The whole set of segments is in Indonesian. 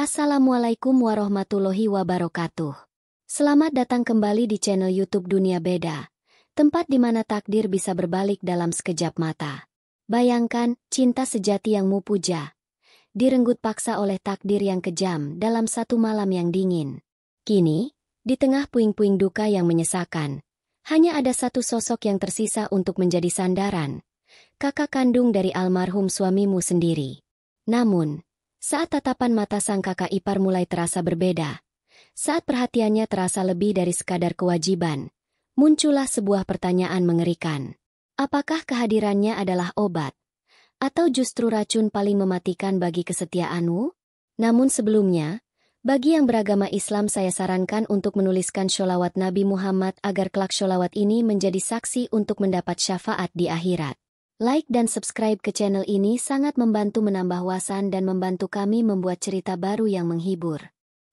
Assalamualaikum warahmatullahi wabarakatuh. Selamat datang kembali di channel YouTube Dunia Beda, tempat di mana takdir bisa berbalik dalam sekejap mata. Bayangkan, cinta sejati yang mupuja, direnggut paksa oleh takdir yang kejam dalam satu malam yang dingin. Kini, di tengah puing-puing duka yang menyesakan, hanya ada satu sosok yang tersisa untuk menjadi sandaran, kakak kandung dari almarhum suamimu sendiri. Namun, saat tatapan mata sang kakak ipar mulai terasa berbeda, saat perhatiannya terasa lebih dari sekadar kewajiban, muncullah sebuah pertanyaan mengerikan. Apakah kehadirannya adalah obat? Atau justru racun paling mematikan bagi kesetiaanmu? Namun sebelumnya, bagi yang beragama Islam saya sarankan untuk menuliskan sholawat Nabi Muhammad agar kelak sholawat ini menjadi saksi untuk mendapat syafaat di akhirat. Like dan subscribe ke channel ini sangat membantu menambah wawasan dan membantu kami membuat cerita baru yang menghibur.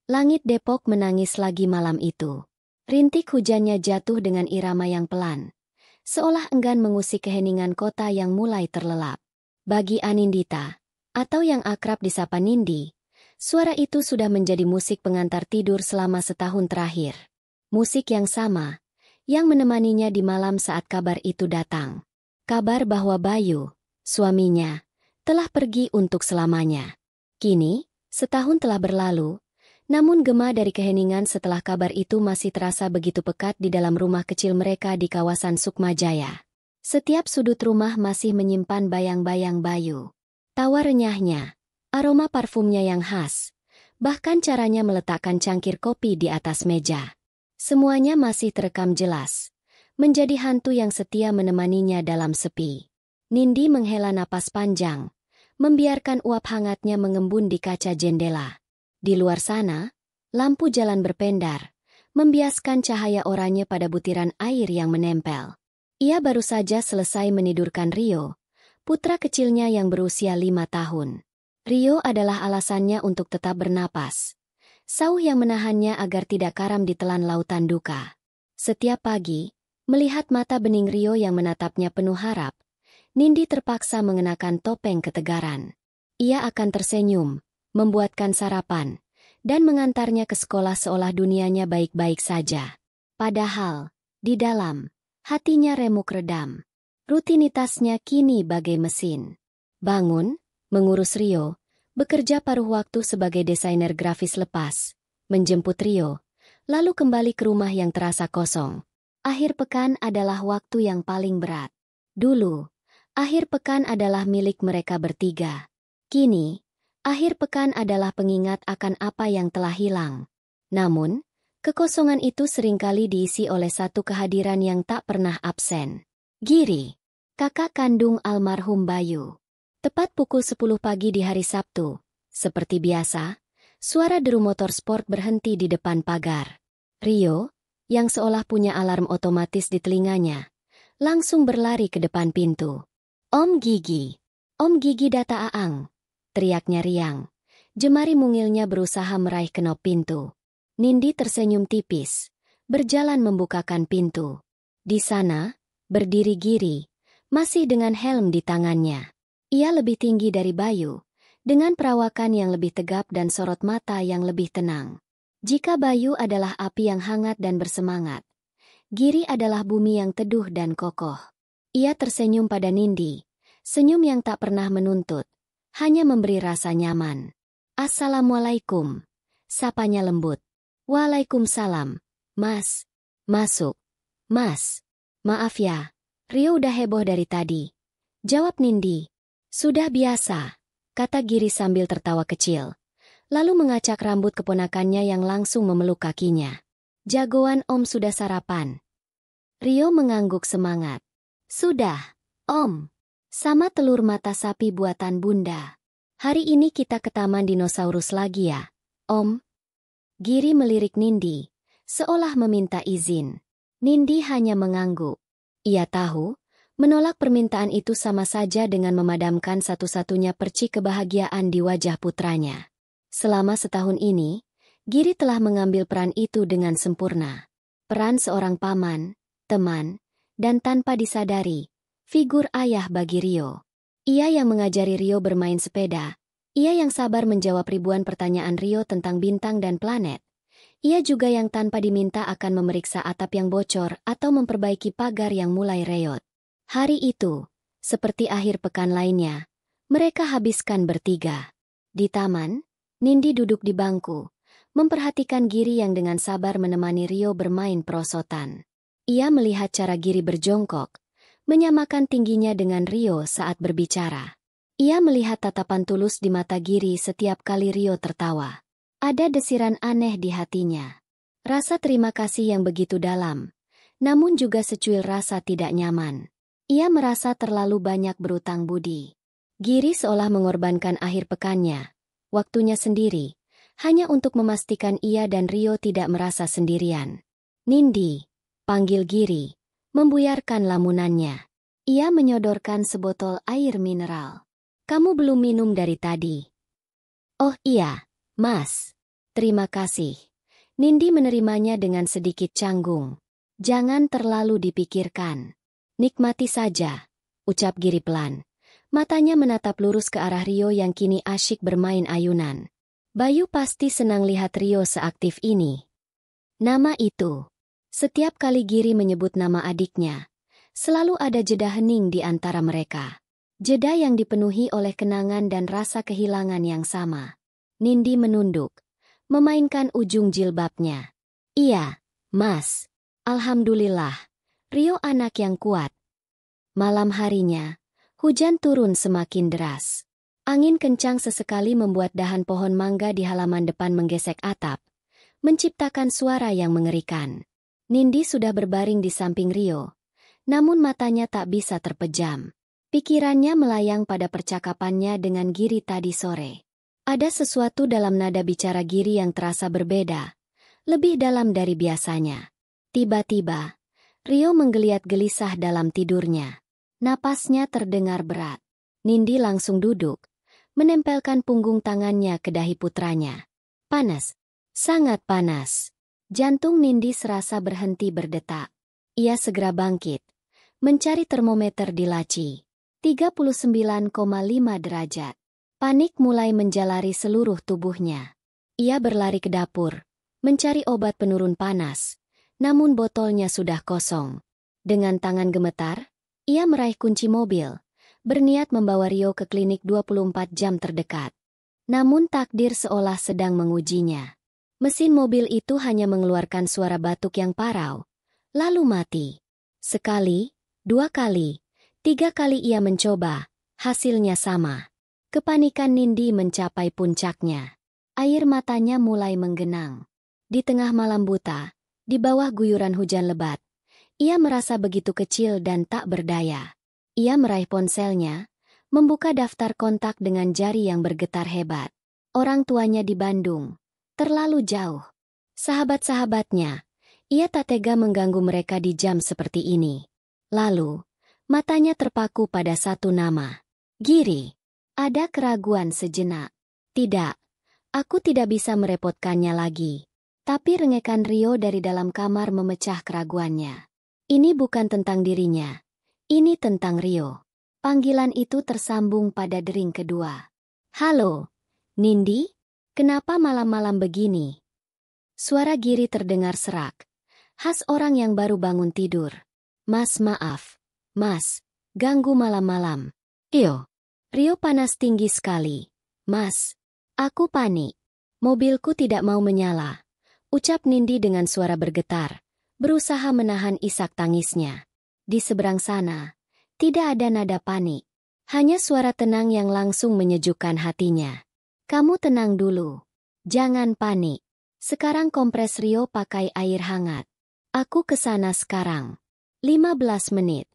Langit Depok menangis lagi malam itu. Rintik hujannya jatuh dengan irama yang pelan, seolah enggan mengusik keheningan kota yang mulai terlelap. Bagi Anindita, atau yang akrab disapa Nindi, suara itu sudah menjadi musik pengantar tidur selama setahun terakhir. Musik yang sama, yang menemaninya di malam saat kabar itu datang. Kabar bahwa Bayu, suaminya, telah pergi untuk selamanya. Kini, setahun telah berlalu, namun gema dari keheningan setelah kabar itu masih terasa begitu pekat di dalam rumah kecil mereka di kawasan Sukmajaya. Setiap sudut rumah masih menyimpan bayang-bayang Bayu. Tawa renyahnya, aroma parfumnya yang khas, bahkan caranya meletakkan cangkir kopi di atas meja. Semuanya masih terekam jelas, menjadi hantu yang setia menemaninya dalam sepi. Nindi menghela napas panjang, membiarkan uap hangatnya mengembun di kaca jendela. Di luar sana, lampu jalan berpendar, membiaskan cahaya oranye pada butiran air yang menempel. Ia baru saja selesai menidurkan Rio, putra kecilnya yang berusia 5 tahun. Rio adalah alasannya untuk tetap bernapas, sauh yang menahannya agar tidak karam ditelan lautan duka. Setiap pagi, melihat mata bening Rio yang menatapnya penuh harap, Nindi terpaksa mengenakan topeng ketegaran. Ia akan tersenyum, membuatkan sarapan, dan mengantarnya ke sekolah seolah dunianya baik-baik saja. Padahal, di dalam, hatinya remuk redam. Rutinitasnya kini bagai mesin. Bangun, mengurus Rio, bekerja paruh waktu sebagai desainer grafis lepas, menjemput Rio, lalu kembali ke rumah yang terasa kosong. Akhir pekan adalah waktu yang paling berat. Dulu, akhir pekan adalah milik mereka bertiga. Kini, akhir pekan adalah pengingat akan apa yang telah hilang. Namun, kekosongan itu seringkali diisi oleh satu kehadiran yang tak pernah absen. Giri, kakak kandung almarhum Bayu. Tepat pukul 10 pagi di hari Sabtu, seperti biasa, suara deru motor sport berhenti di depan pagar. Rio, yang seolah punya alarm otomatis di telinganya, langsung berlari ke depan pintu. Om Gigi data Aang, teriaknya riang. Jemari mungilnya berusaha meraih kenop pintu. Nindi tersenyum tipis, berjalan membukakan pintu. Di sana, berdiri Giri, masih dengan helm di tangannya. Ia lebih tinggi dari Bayu, dengan perawakan yang lebih tegap dan sorot mata yang lebih tenang. Jika Bayu adalah api yang hangat dan bersemangat, Giri adalah bumi yang teduh dan kokoh. Ia tersenyum pada Nindi, senyum yang tak pernah menuntut, hanya memberi rasa nyaman. Assalamualaikum, sapanya lembut. Waalaikumsalam, Mas. Masuk. Mas. Maaf ya, Rio udah heboh dari tadi, jawab Nindi. Sudah biasa, kata Giri sambil tertawa kecil. Lalu mengacak rambut keponakannya yang langsung memeluk kakinya. Jagoan Om sudah sarapan. Rio mengangguk semangat. Sudah, Om. Sama telur mata sapi buatan Bunda. Hari ini kita ke Taman Dinosaurus lagi ya, Om. Giri melirik Nindi, seolah meminta izin. Nindi hanya mengangguk. Ia tahu, menolak permintaan itu sama saja dengan memadamkan satu-satunya percik kebahagiaan di wajah putranya. Selama setahun ini, Giri telah mengambil peran itu dengan sempurna. Peran seorang paman, teman, dan tanpa disadari, figur ayah bagi Rio. Ia yang mengajari Rio bermain sepeda, Ia yang sabar menjawab ribuan pertanyaan Rio tentang bintang dan planet. Ia juga yang tanpa diminta akan memeriksa atap yang bocor atau memperbaiki pagar yang mulai reot. Hari itu, seperti akhir pekan lainnya, mereka habiskan bertiga. Di taman, Nindi duduk di bangku, memperhatikan Giri yang dengan sabar menemani Rio bermain perosotan. Ia melihat cara Giri berjongkok, menyamakan tingginya dengan Rio saat berbicara. Ia melihat tatapan tulus di mata Giri setiap kali Rio tertawa. Ada desiran aneh di hatinya. Rasa terima kasih yang begitu dalam, namun juga secuil rasa tidak nyaman. Ia merasa terlalu banyak berutang budi. Giri seolah mengorbankan akhir pekannya, waktunya sendiri, hanya untuk memastikan ia dan Rio tidak merasa sendirian. Nindi, panggil Giri, membuyarkan lamunannya. Ia menyodorkan sebotol air mineral. Kamu belum minum dari tadi. Oh iya, Mas. Terima kasih. Nindi menerimanya dengan sedikit canggung. Jangan terlalu dipikirkan. Nikmati saja, ucap Giri pelan. Matanya menatap lurus ke arah Rio yang kini asyik bermain ayunan. Bayu pasti senang lihat Rio seaktif ini. Nama itu. Setiap kali Giri menyebut nama adiknya, selalu ada jeda hening di antara mereka. Jeda yang dipenuhi oleh kenangan dan rasa kehilangan yang sama. Nindi menunduk, memainkan ujung jilbabnya. Iya, Mas. Alhamdulillah. Rio anak yang kuat. Malam harinya, hujan turun semakin deras. Angin kencang sesekali membuat dahan pohon mangga di halaman depan menggesek atap, menciptakan suara yang mengerikan. Nindi sudah berbaring di samping Rio, namun matanya tak bisa terpejam. Pikirannya melayang pada percakapannya dengan Giri tadi sore. Ada sesuatu dalam nada bicara Giri yang terasa berbeda, lebih dalam dari biasanya. Tiba-tiba, Rio menggeliat gelisah dalam tidurnya. Napasnya terdengar berat. Nindi langsung duduk, menempelkan punggung tangannya ke dahi putranya. Panas, sangat panas. Jantung Nindi serasa berhenti berdetak. Ia segera bangkit, mencari termometer di laci. 39,5 derajat. Panik mulai menjalari seluruh tubuhnya. Ia berlari ke dapur, mencari obat penurun panas, namun botolnya sudah kosong. Dengan tangan gemetar, ia meraih kunci mobil, berniat membawa Rio ke klinik 24 jam terdekat. Namun takdir seolah sedang mengujinya. Mesin mobil itu hanya mengeluarkan suara batuk yang parau, lalu mati. Sekali, dua kali, tiga kali ia mencoba, hasilnya sama. Kepanikan Nindi mencapai puncaknya. Air matanya mulai menggenang. Di tengah malam buta, di bawah guyuran hujan lebat, ia merasa begitu kecil dan tak berdaya. Ia meraih ponselnya, membuka daftar kontak dengan jari yang bergetar hebat. Orang tuanya di Bandung, terlalu jauh. Sahabat-sahabatnya, ia tak tega mengganggu mereka di jam seperti ini. Lalu, matanya terpaku pada satu nama. Giri. Ada keraguan sejenak. Tidak, aku tidak bisa merepotkannya lagi. Tapi rengekan Rio dari dalam kamar memecah keraguannya. Ini bukan tentang dirinya. Ini tentang Rio. Panggilan itu tersambung pada dering kedua. Halo, Nindi? Kenapa malam-malam begini? Suara Giri terdengar serak. Khas orang yang baru bangun tidur. Mas, maaf. Mas, ganggu malam-malam. Iyo. Rio panas tinggi sekali. Mas, aku panik. Mobilku tidak mau menyala. Ucap Nindi dengan suara bergetar, berusaha menahan isak tangisnya. Di seberang sana, tidak ada nada panik. Hanya suara tenang yang langsung menyejukkan hatinya. Kamu tenang dulu. Jangan panik. Sekarang kompres Rio pakai air hangat. Aku ke sana sekarang. 15 menit.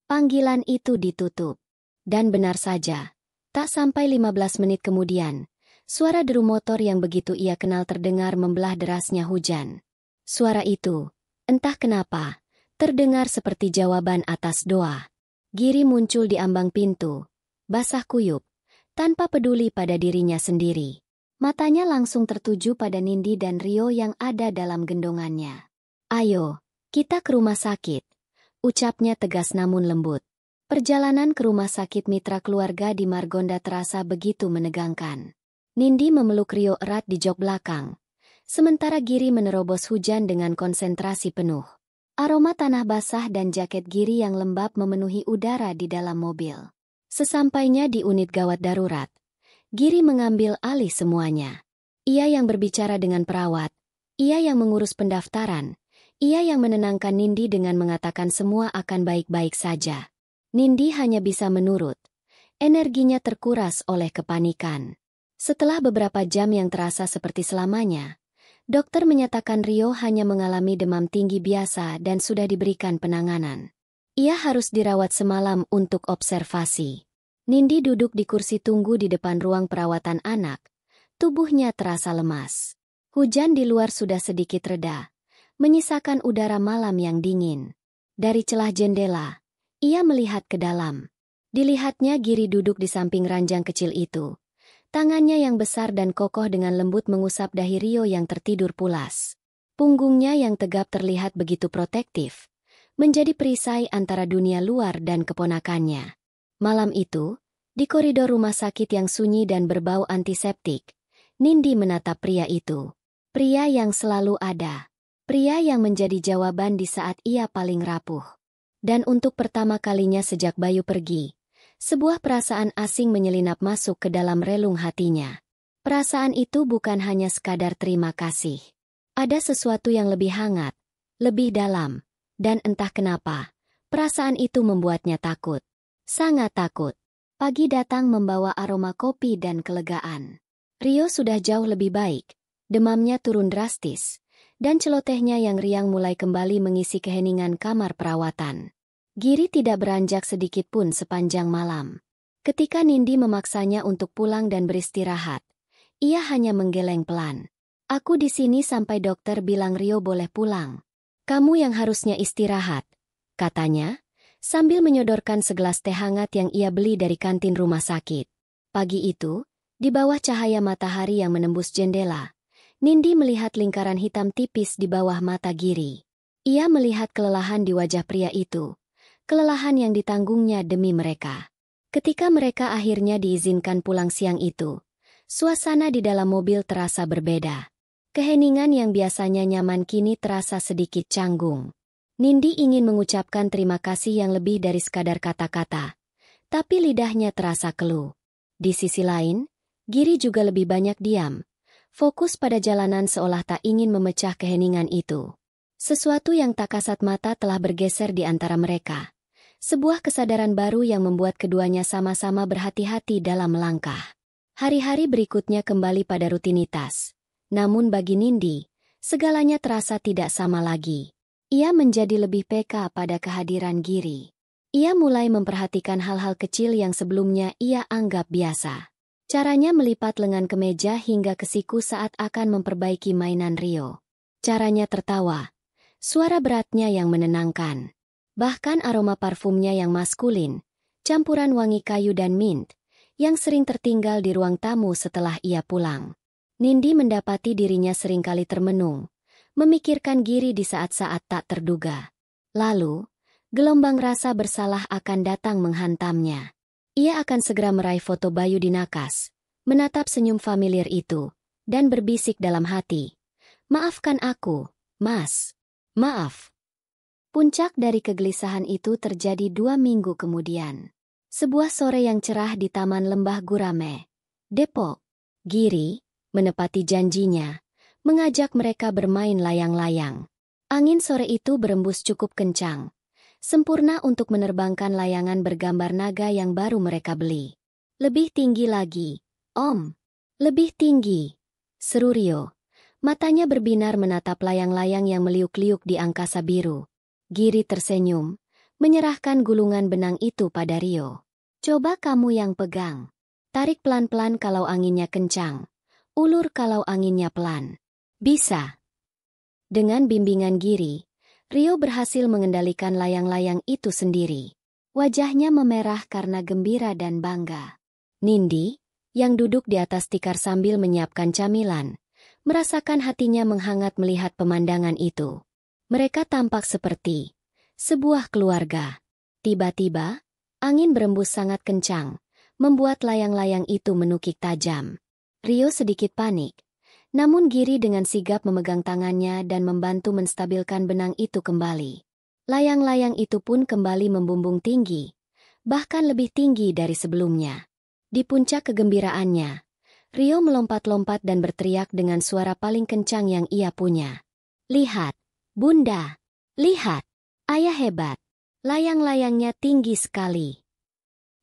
Panggilan itu ditutup. Dan benar saja, tak sampai 15 menit kemudian, suara deru motor yang begitu ia kenal terdengar membelah derasnya hujan. Suara itu, entah kenapa, terdengar seperti jawaban atas doa. Giri muncul di ambang pintu, basah kuyup, tanpa peduli pada dirinya sendiri. Matanya langsung tertuju pada Nindi dan Rio yang ada dalam gendongannya. Ayo, kita ke rumah sakit, ucapnya tegas namun lembut. Perjalanan ke rumah sakit mitra keluarga di Margonda terasa begitu menegangkan. Nindi memeluk Rio erat di jok belakang, sementara Giri menerobos hujan dengan konsentrasi penuh. Aroma tanah basah dan jaket Giri yang lembab memenuhi udara di dalam mobil. Sesampainya di unit gawat darurat, Giri mengambil alih semuanya. Ia yang berbicara dengan perawat, ia yang mengurus pendaftaran, ia yang menenangkan Nindi dengan mengatakan semua akan baik-baik saja. Nindi hanya bisa menurut. Energinya terkuras oleh kepanikan. Setelah beberapa jam yang terasa seperti selamanya, dokter menyatakan Rio hanya mengalami demam tinggi biasa dan sudah diberikan penanganan. Ia harus dirawat semalam untuk observasi. Nindi duduk di kursi tunggu di depan ruang perawatan anak. Tubuhnya terasa lemas. Hujan di luar sudah sedikit reda, menyisakan udara malam yang dingin. Dari celah jendela, ia melihat ke dalam. Dilihatnya Giri duduk di samping ranjang kecil itu. Tangannya yang besar dan kokoh dengan lembut mengusap dahi Rio yang tertidur pulas. Punggungnya yang tegap terlihat begitu protektif, menjadi perisai antara dunia luar dan keponakannya. Malam itu, di koridor rumah sakit yang sunyi dan berbau antiseptik, Nindi menatap pria itu. Pria yang selalu ada. Pria yang menjadi jawaban di saat ia paling rapuh. Dan untuk pertama kalinya sejak Bayu pergi, sebuah perasaan asing menyelinap masuk ke dalam relung hatinya. Perasaan itu bukan hanya sekadar terima kasih. Ada sesuatu yang lebih hangat, lebih dalam, dan entah kenapa, perasaan itu membuatnya takut. Sangat takut. Pagi datang membawa aroma kopi dan kelegaan. Rio sudah jauh lebih baik, demamnya turun drastis, dan celotehnya yang riang mulai kembali mengisi keheningan kamar perawatan. Giri tidak beranjak sedikit pun sepanjang malam. Ketika Nindi memaksanya untuk pulang dan beristirahat, ia hanya menggeleng pelan. "Aku di sini sampai dokter bilang Rio boleh pulang. Kamu yang harusnya istirahat," katanya, sambil menyodorkan segelas teh hangat yang ia beli dari kantin rumah sakit. Pagi itu, di bawah cahaya matahari yang menembus jendela, Nindi melihat lingkaran hitam tipis di bawah mata Giri. Ia melihat kelelahan di wajah pria itu. Kelelahan yang ditanggungnya demi mereka. Ketika mereka akhirnya diizinkan pulang siang itu, suasana di dalam mobil terasa berbeda. Keheningan yang biasanya nyaman kini terasa sedikit canggung. Nindi ingin mengucapkan terima kasih yang lebih dari sekadar kata-kata, tapi lidahnya terasa keluh. Di sisi lain, Giri juga lebih banyak diam. Fokus pada jalanan seolah tak ingin memecah keheningan itu. Sesuatu yang tak kasat mata telah bergeser di antara mereka. Sebuah kesadaran baru yang membuat keduanya sama-sama berhati-hati dalam melangkah. Hari-hari berikutnya kembali pada rutinitas. Namun bagi Nindi, segalanya terasa tidak sama lagi. Ia menjadi lebih peka pada kehadiran Giri. Ia mulai memperhatikan hal-hal kecil yang sebelumnya ia anggap biasa. Caranya melipat lengan kemeja hingga ke siku saat akan memperbaiki mainan Rio. Caranya tertawa. Suara beratnya yang menenangkan. Bahkan aroma parfumnya yang maskulin, campuran wangi kayu dan mint, yang sering tertinggal di ruang tamu setelah ia pulang. Nindi mendapati dirinya seringkali termenung, memikirkan Giri di saat-saat tak terduga. Lalu, gelombang rasa bersalah akan datang menghantamnya. Ia akan segera meraih foto Bayu di nakas, menatap senyum familiar itu, dan berbisik dalam hati. "Maafkan aku, Mas. Maaf." Puncak dari kegelisahan itu terjadi 2 minggu kemudian. Sebuah sore yang cerah di Taman Lembah Gurame, Depok. Giri, menepati janjinya, mengajak mereka bermain layang-layang. Angin sore itu berembus cukup kencang. Sempurna untuk menerbangkan layangan bergambar naga yang baru mereka beli. "Lebih tinggi lagi, Om. Lebih tinggi," seru Rio. Matanya berbinar menatap layang-layang yang meliuk-liuk di angkasa biru. Giri tersenyum, menyerahkan gulungan benang itu pada Rio. "Coba kamu yang pegang. Tarik pelan-pelan kalau anginnya kencang. Ulur kalau anginnya pelan." "Bisa." Dengan bimbingan Giri, Rio berhasil mengendalikan layang-layang itu sendiri. Wajahnya memerah karena gembira dan bangga. Nindi, yang duduk di atas tikar sambil menyiapkan camilan, merasakan hatinya menghangat melihat pemandangan itu. Mereka tampak seperti sebuah keluarga. Tiba-tiba, Angin berembus sangat kencang, membuat layang-layang itu menukik tajam. Rio sedikit panik, namun Giri dengan sigap memegang tangannya dan membantu menstabilkan benang itu kembali. Layang-layang itu pun kembali membumbung tinggi, bahkan lebih tinggi dari sebelumnya. Di puncak kegembiraannya, Rio melompat-lompat dan berteriak dengan suara paling kencang yang ia punya. "Lihat, Bunda! Lihat! Ayah hebat! Layang-layangnya tinggi sekali."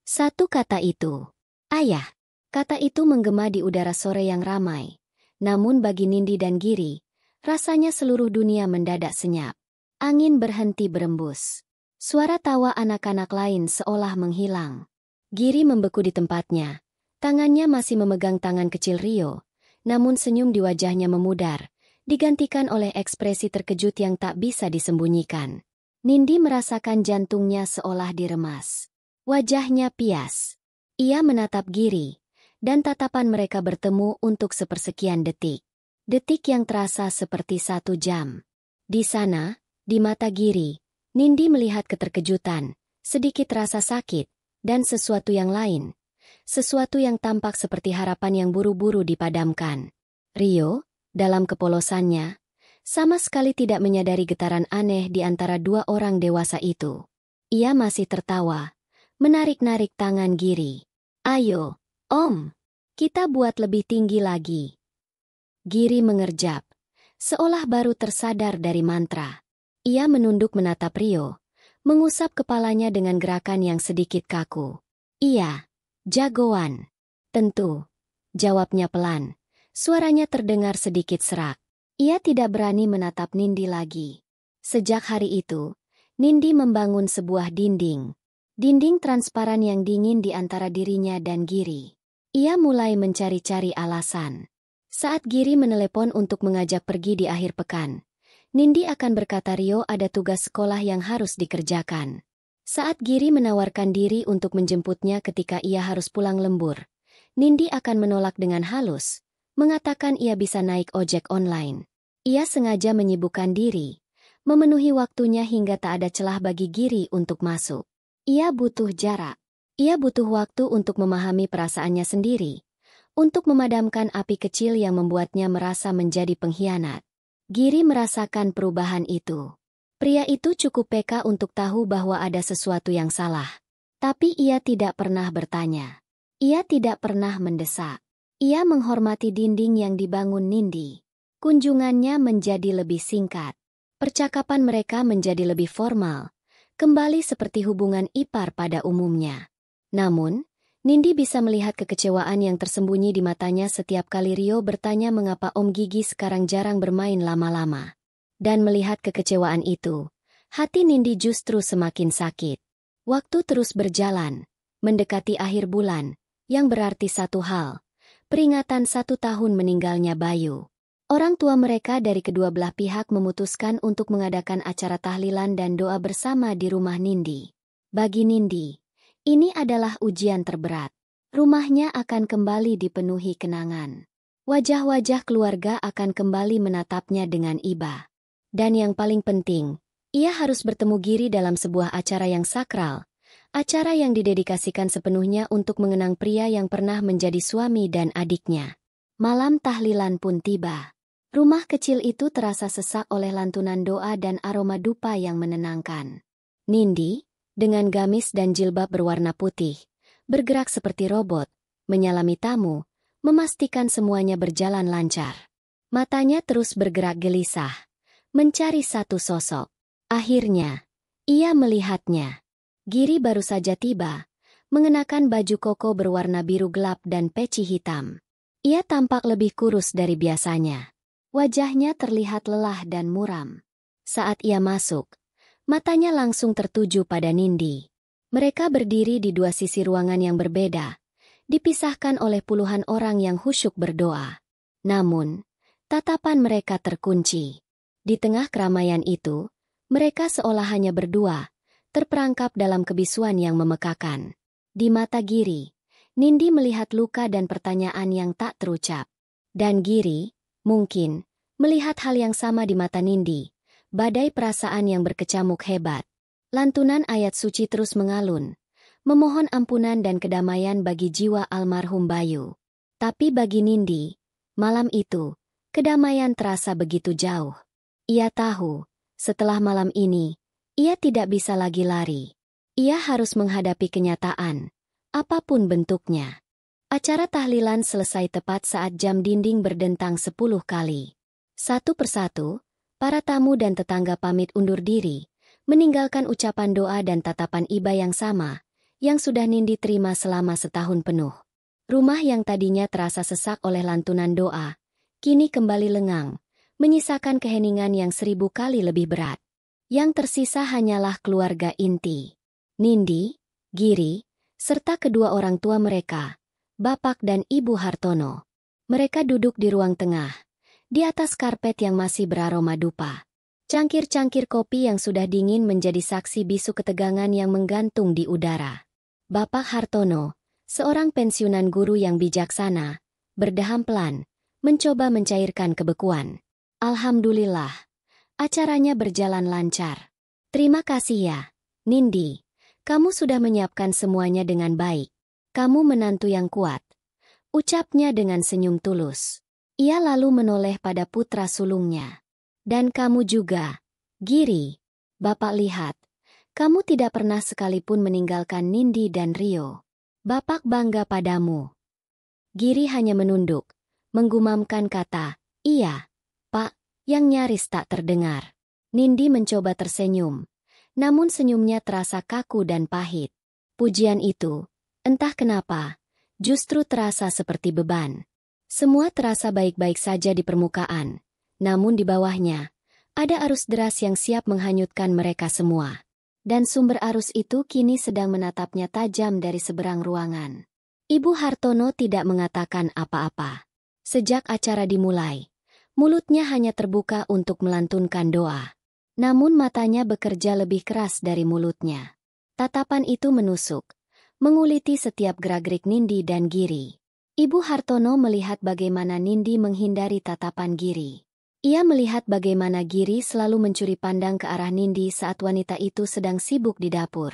Satu kata itu, "Ayah." Kata itu menggema di udara sore yang ramai. Namun bagi Nindi dan Giri, rasanya seluruh dunia mendadak senyap. Angin berhenti berembus. Suara tawa anak-anak lain seolah menghilang. Giri membeku di tempatnya. Tangannya masih memegang tangan kecil Rio, namun senyum di wajahnya memudar, digantikan oleh ekspresi terkejut yang tak bisa disembunyikan. Nindi merasakan jantungnya seolah diremas. Wajahnya pias. Ia menatap Giri, dan tatapan mereka bertemu untuk sepersekian detik. Detik yang terasa seperti 1 jam. Di sana, di mata Giri, Nindi melihat keterkejutan, sedikit rasa sakit, dan sesuatu yang lain. Sesuatu yang tampak seperti harapan yang buru-buru dipadamkan. Rio, dalam kepolosannya, sama sekali tidak menyadari getaran aneh di antara dua orang dewasa itu. Ia masih tertawa, menarik-narik tangan Giri. "Ayo, Om, kita buat lebih tinggi lagi." Giri mengerjap, seolah baru tersadar dari mantra. Ia menunduk menatap Rio, mengusap kepalanya dengan gerakan yang sedikit kaku. "Iya, jagoan." "Tentu," jawabnya pelan. Suaranya terdengar sedikit serak. Ia tidak berani menatap Nindi lagi. Sejak hari itu, Nindi membangun sebuah dinding. Dinding transparan yang dingin di antara dirinya dan Giri. Ia mulai mencari-cari alasan. Saat Giri menelepon untuk mengajak pergi di akhir pekan, Nindi akan berkata Rio ada tugas sekolah yang harus dikerjakan. Saat Giri menawarkan diri untuk menjemputnya ketika ia harus pulang lembur, Nindi akan menolak dengan halus, mengatakan ia bisa naik ojek online. Ia sengaja menyibukkan diri, memenuhi waktunya hingga tak ada celah bagi Giri untuk masuk. Ia butuh jarak. Ia butuh waktu untuk memahami perasaannya sendiri, untuk memadamkan api kecil yang membuatnya merasa menjadi pengkhianat. Giri merasakan perubahan itu. Pria itu cukup peka untuk tahu bahwa ada sesuatu yang salah. Tapi ia tidak pernah bertanya. Ia tidak pernah mendesak. Ia menghormati dinding yang dibangun Nindi. Kunjungannya menjadi lebih singkat. Percakapan mereka menjadi lebih formal, kembali seperti hubungan ipar pada umumnya. Namun, Nindi bisa melihat kekecewaan yang tersembunyi di matanya setiap kali Rio bertanya mengapa Om Gigi sekarang jarang bermain lama-lama. Dan melihat kekecewaan itu, hati Nindi justru semakin sakit. Waktu terus berjalan, mendekati akhir bulan, yang berarti satu hal, peringatan 1 tahun meninggalnya Bayu. Orang tua mereka dari kedua belah pihak memutuskan untuk mengadakan acara tahlilan dan doa bersama di rumah Nindi. Bagi Nindi, ini adalah ujian terberat. Rumahnya akan kembali dipenuhi kenangan. Wajah-wajah keluarga akan kembali menatapnya dengan iba. Dan yang paling penting, ia harus bertemu Giri dalam sebuah acara yang sakral. Acara yang didedikasikan sepenuhnya untuk mengenang pria yang pernah menjadi suami dan adiknya. Malam tahlilan pun tiba. Rumah kecil itu terasa sesak oleh lantunan doa dan aroma dupa yang menenangkan. Nindi, dengan gamis dan jilbab berwarna putih, bergerak seperti robot, menyalami tamu, memastikan semuanya berjalan lancar. Matanya terus bergerak gelisah, mencari satu sosok. Akhirnya, ia melihatnya. Giri baru saja tiba, mengenakan baju koko berwarna biru gelap dan peci hitam. Ia tampak lebih kurus dari biasanya. Wajahnya terlihat lelah dan muram. Saat ia masuk, matanya langsung tertuju pada Nindi. Mereka berdiri di dua sisi ruangan yang berbeda, dipisahkan oleh puluhan orang yang khusyuk berdoa. Namun, tatapan mereka terkunci. Di tengah keramaian itu, mereka seolah hanya berdua, terperangkap dalam kebisuan yang memekakan. Di mata Giri, Nindi melihat luka dan pertanyaan yang tak terucap. Dan Giri, mungkin, melihat hal yang sama di mata Nindi, badai perasaan yang berkecamuk hebat. Lantunan ayat suci terus mengalun, memohon ampunan dan kedamaian bagi jiwa almarhum Bayu. Tapi bagi Nindi, malam itu, kedamaian terasa begitu jauh. Ia tahu, setelah malam ini, ia tidak bisa lagi lari. Ia harus menghadapi kenyataan, apapun bentuknya. Acara tahlilan selesai tepat saat jam dinding berdentang 10 kali. Satu persatu, para tamu dan tetangga pamit undur diri, meninggalkan ucapan doa dan tatapan iba yang sama, yang sudah Nindi terima selama setahun penuh. Rumah yang tadinya terasa sesak oleh lantunan doa, kini kembali lengang, menyisakan keheningan yang 1000 kali lebih berat. Yang tersisa hanyalah keluarga inti. Nindi, Giri, serta kedua orang tua mereka, Bapak dan Ibu Hartono. Mereka duduk di ruang tengah, di atas karpet yang masih beraroma dupa. Cangkir-cangkir kopi yang sudah dingin menjadi saksi bisu ketegangan yang menggantung di udara. Bapak Hartono, seorang pensiunan guru yang bijaksana, berdeham pelan, mencoba mencairkan kebekuan. Alhamdulillah, acaranya berjalan lancar. Terima kasih ya, Nindi. Kamu sudah menyiapkan semuanya dengan baik. Kamu menantu yang kuat. Ucapnya dengan senyum tulus. Ia lalu menoleh pada putra sulungnya. Dan kamu juga, Giri. Bapak lihat. Kamu tidak pernah sekalipun meninggalkan Nindi dan Rio. Bapak bangga padamu. Giri hanya menunduk, menggumamkan kata, iya, Pak, yang nyaris tak terdengar. Nindi mencoba tersenyum, namun senyumnya terasa kaku dan pahit. Pujian itu, entah kenapa, justru terasa seperti beban. Semua terasa baik-baik saja di permukaan, namun di bawahnya, ada arus deras yang siap menghanyutkan mereka semua. Dan sumber arus itu kini sedang menatapnya tajam dari seberang ruangan. Ibu Hartono tidak mengatakan apa-apa. Sejak acara dimulai, mulutnya hanya terbuka untuk melantunkan doa. Namun matanya bekerja lebih keras dari mulutnya. Tatapan itu menusuk, menguliti setiap gerak-gerik Nindi dan Giri. Ibu Hartono melihat bagaimana Nindi menghindari tatapan Giri. Ia melihat bagaimana Giri selalu mencuri pandang ke arah Nindi saat wanita itu sedang sibuk di dapur.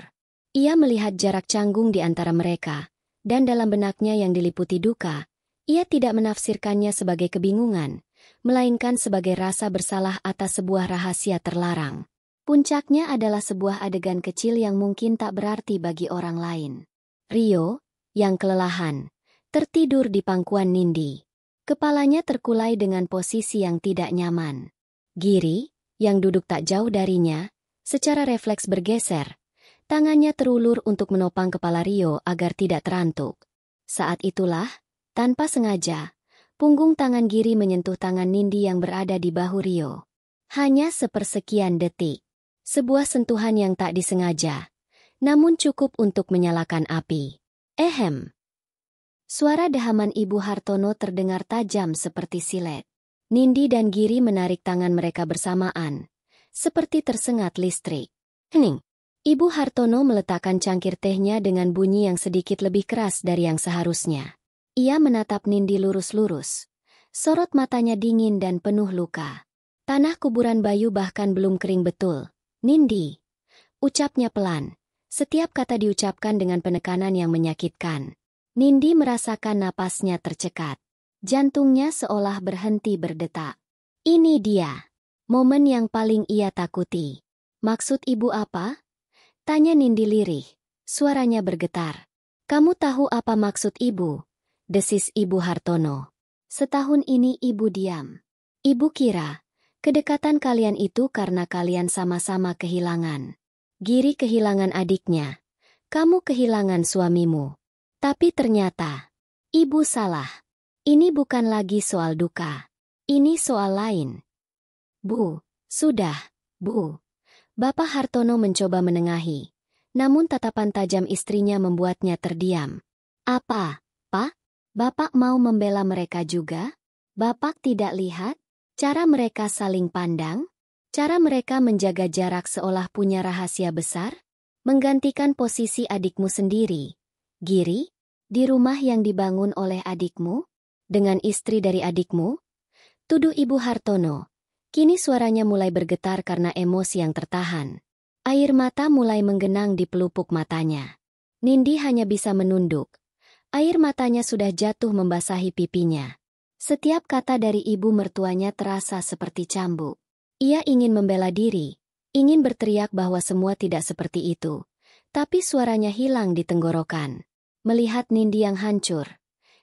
Ia melihat jarak canggung di antara mereka, dan dalam benaknya yang diliputi duka, ia tidak menafsirkannya sebagai kebingungan, melainkan sebagai rasa bersalah atas sebuah rahasia terlarang. Puncaknya adalah sebuah adegan kecil yang mungkin tak berarti bagi orang lain. Rio, yang kelelahan, tertidur di pangkuan Nindi. Kepalanya terkulai dengan posisi yang tidak nyaman. Giri, yang duduk tak jauh darinya, secara refleks bergeser. Tangannya terulur untuk menopang kepala Rio agar tidak terantuk. Saat itulah, tanpa sengaja, punggung tangan Giri menyentuh tangan Nindi yang berada di bahu Rio. Hanya sepersekian detik. Sebuah sentuhan yang tak disengaja, namun cukup untuk menyalakan api. Ehem. Suara dehaman Ibu Hartono terdengar tajam seperti silet. Nindi dan Giri menarik tangan mereka bersamaan, seperti tersengat listrik. Hening. Ibu Hartono meletakkan cangkir tehnya dengan bunyi yang sedikit lebih keras dari yang seharusnya. Ia menatap Nindi lurus-lurus. Sorot matanya dingin dan penuh luka. Tanah kuburan Bayu bahkan belum kering betul. Nindi, ucapnya pelan. Setiap kata diucapkan dengan penekanan yang menyakitkan. Nindi merasakan napasnya tercekat. Jantungnya seolah berhenti berdetak. Ini dia, momen yang paling ia takuti. Maksud ibu apa? Tanya Nindi lirih, suaranya bergetar. Kamu tahu apa maksud ibu? Desis Ibu Hartono. Setahun ini ibu diam. Ibu kira, kedekatan kalian itu karena kalian sama-sama kehilangan. Giri kehilangan adiknya. Kamu kehilangan suamimu. Tapi ternyata, ibu salah. Ini bukan lagi soal duka. Ini soal lain. Bu, sudah, Bu. Bapak Hartono mencoba menengahi. Namun tatapan tajam istrinya membuatnya terdiam. Apa, Pak? Bapak mau membela mereka juga? Bapak tidak lihat? Cara mereka saling pandang? Cara mereka menjaga jarak seolah punya rahasia besar? Menggantikan posisi adikmu sendiri. Giri? Di rumah yang dibangun oleh adikmu? Dengan istri dari adikmu? Tuduh Ibu Hartono. Kini suaranya mulai bergetar karena emosi yang tertahan. Air mata mulai menggenang di pelupuk matanya. Nindi hanya bisa menunduk. Air matanya sudah jatuh membasahi pipinya. Setiap kata dari ibu mertuanya terasa seperti cambuk. Ia ingin membela diri, ingin berteriak bahwa semua tidak seperti itu. Tapi suaranya hilang di tenggorokan. Melihat Nindi yang hancur,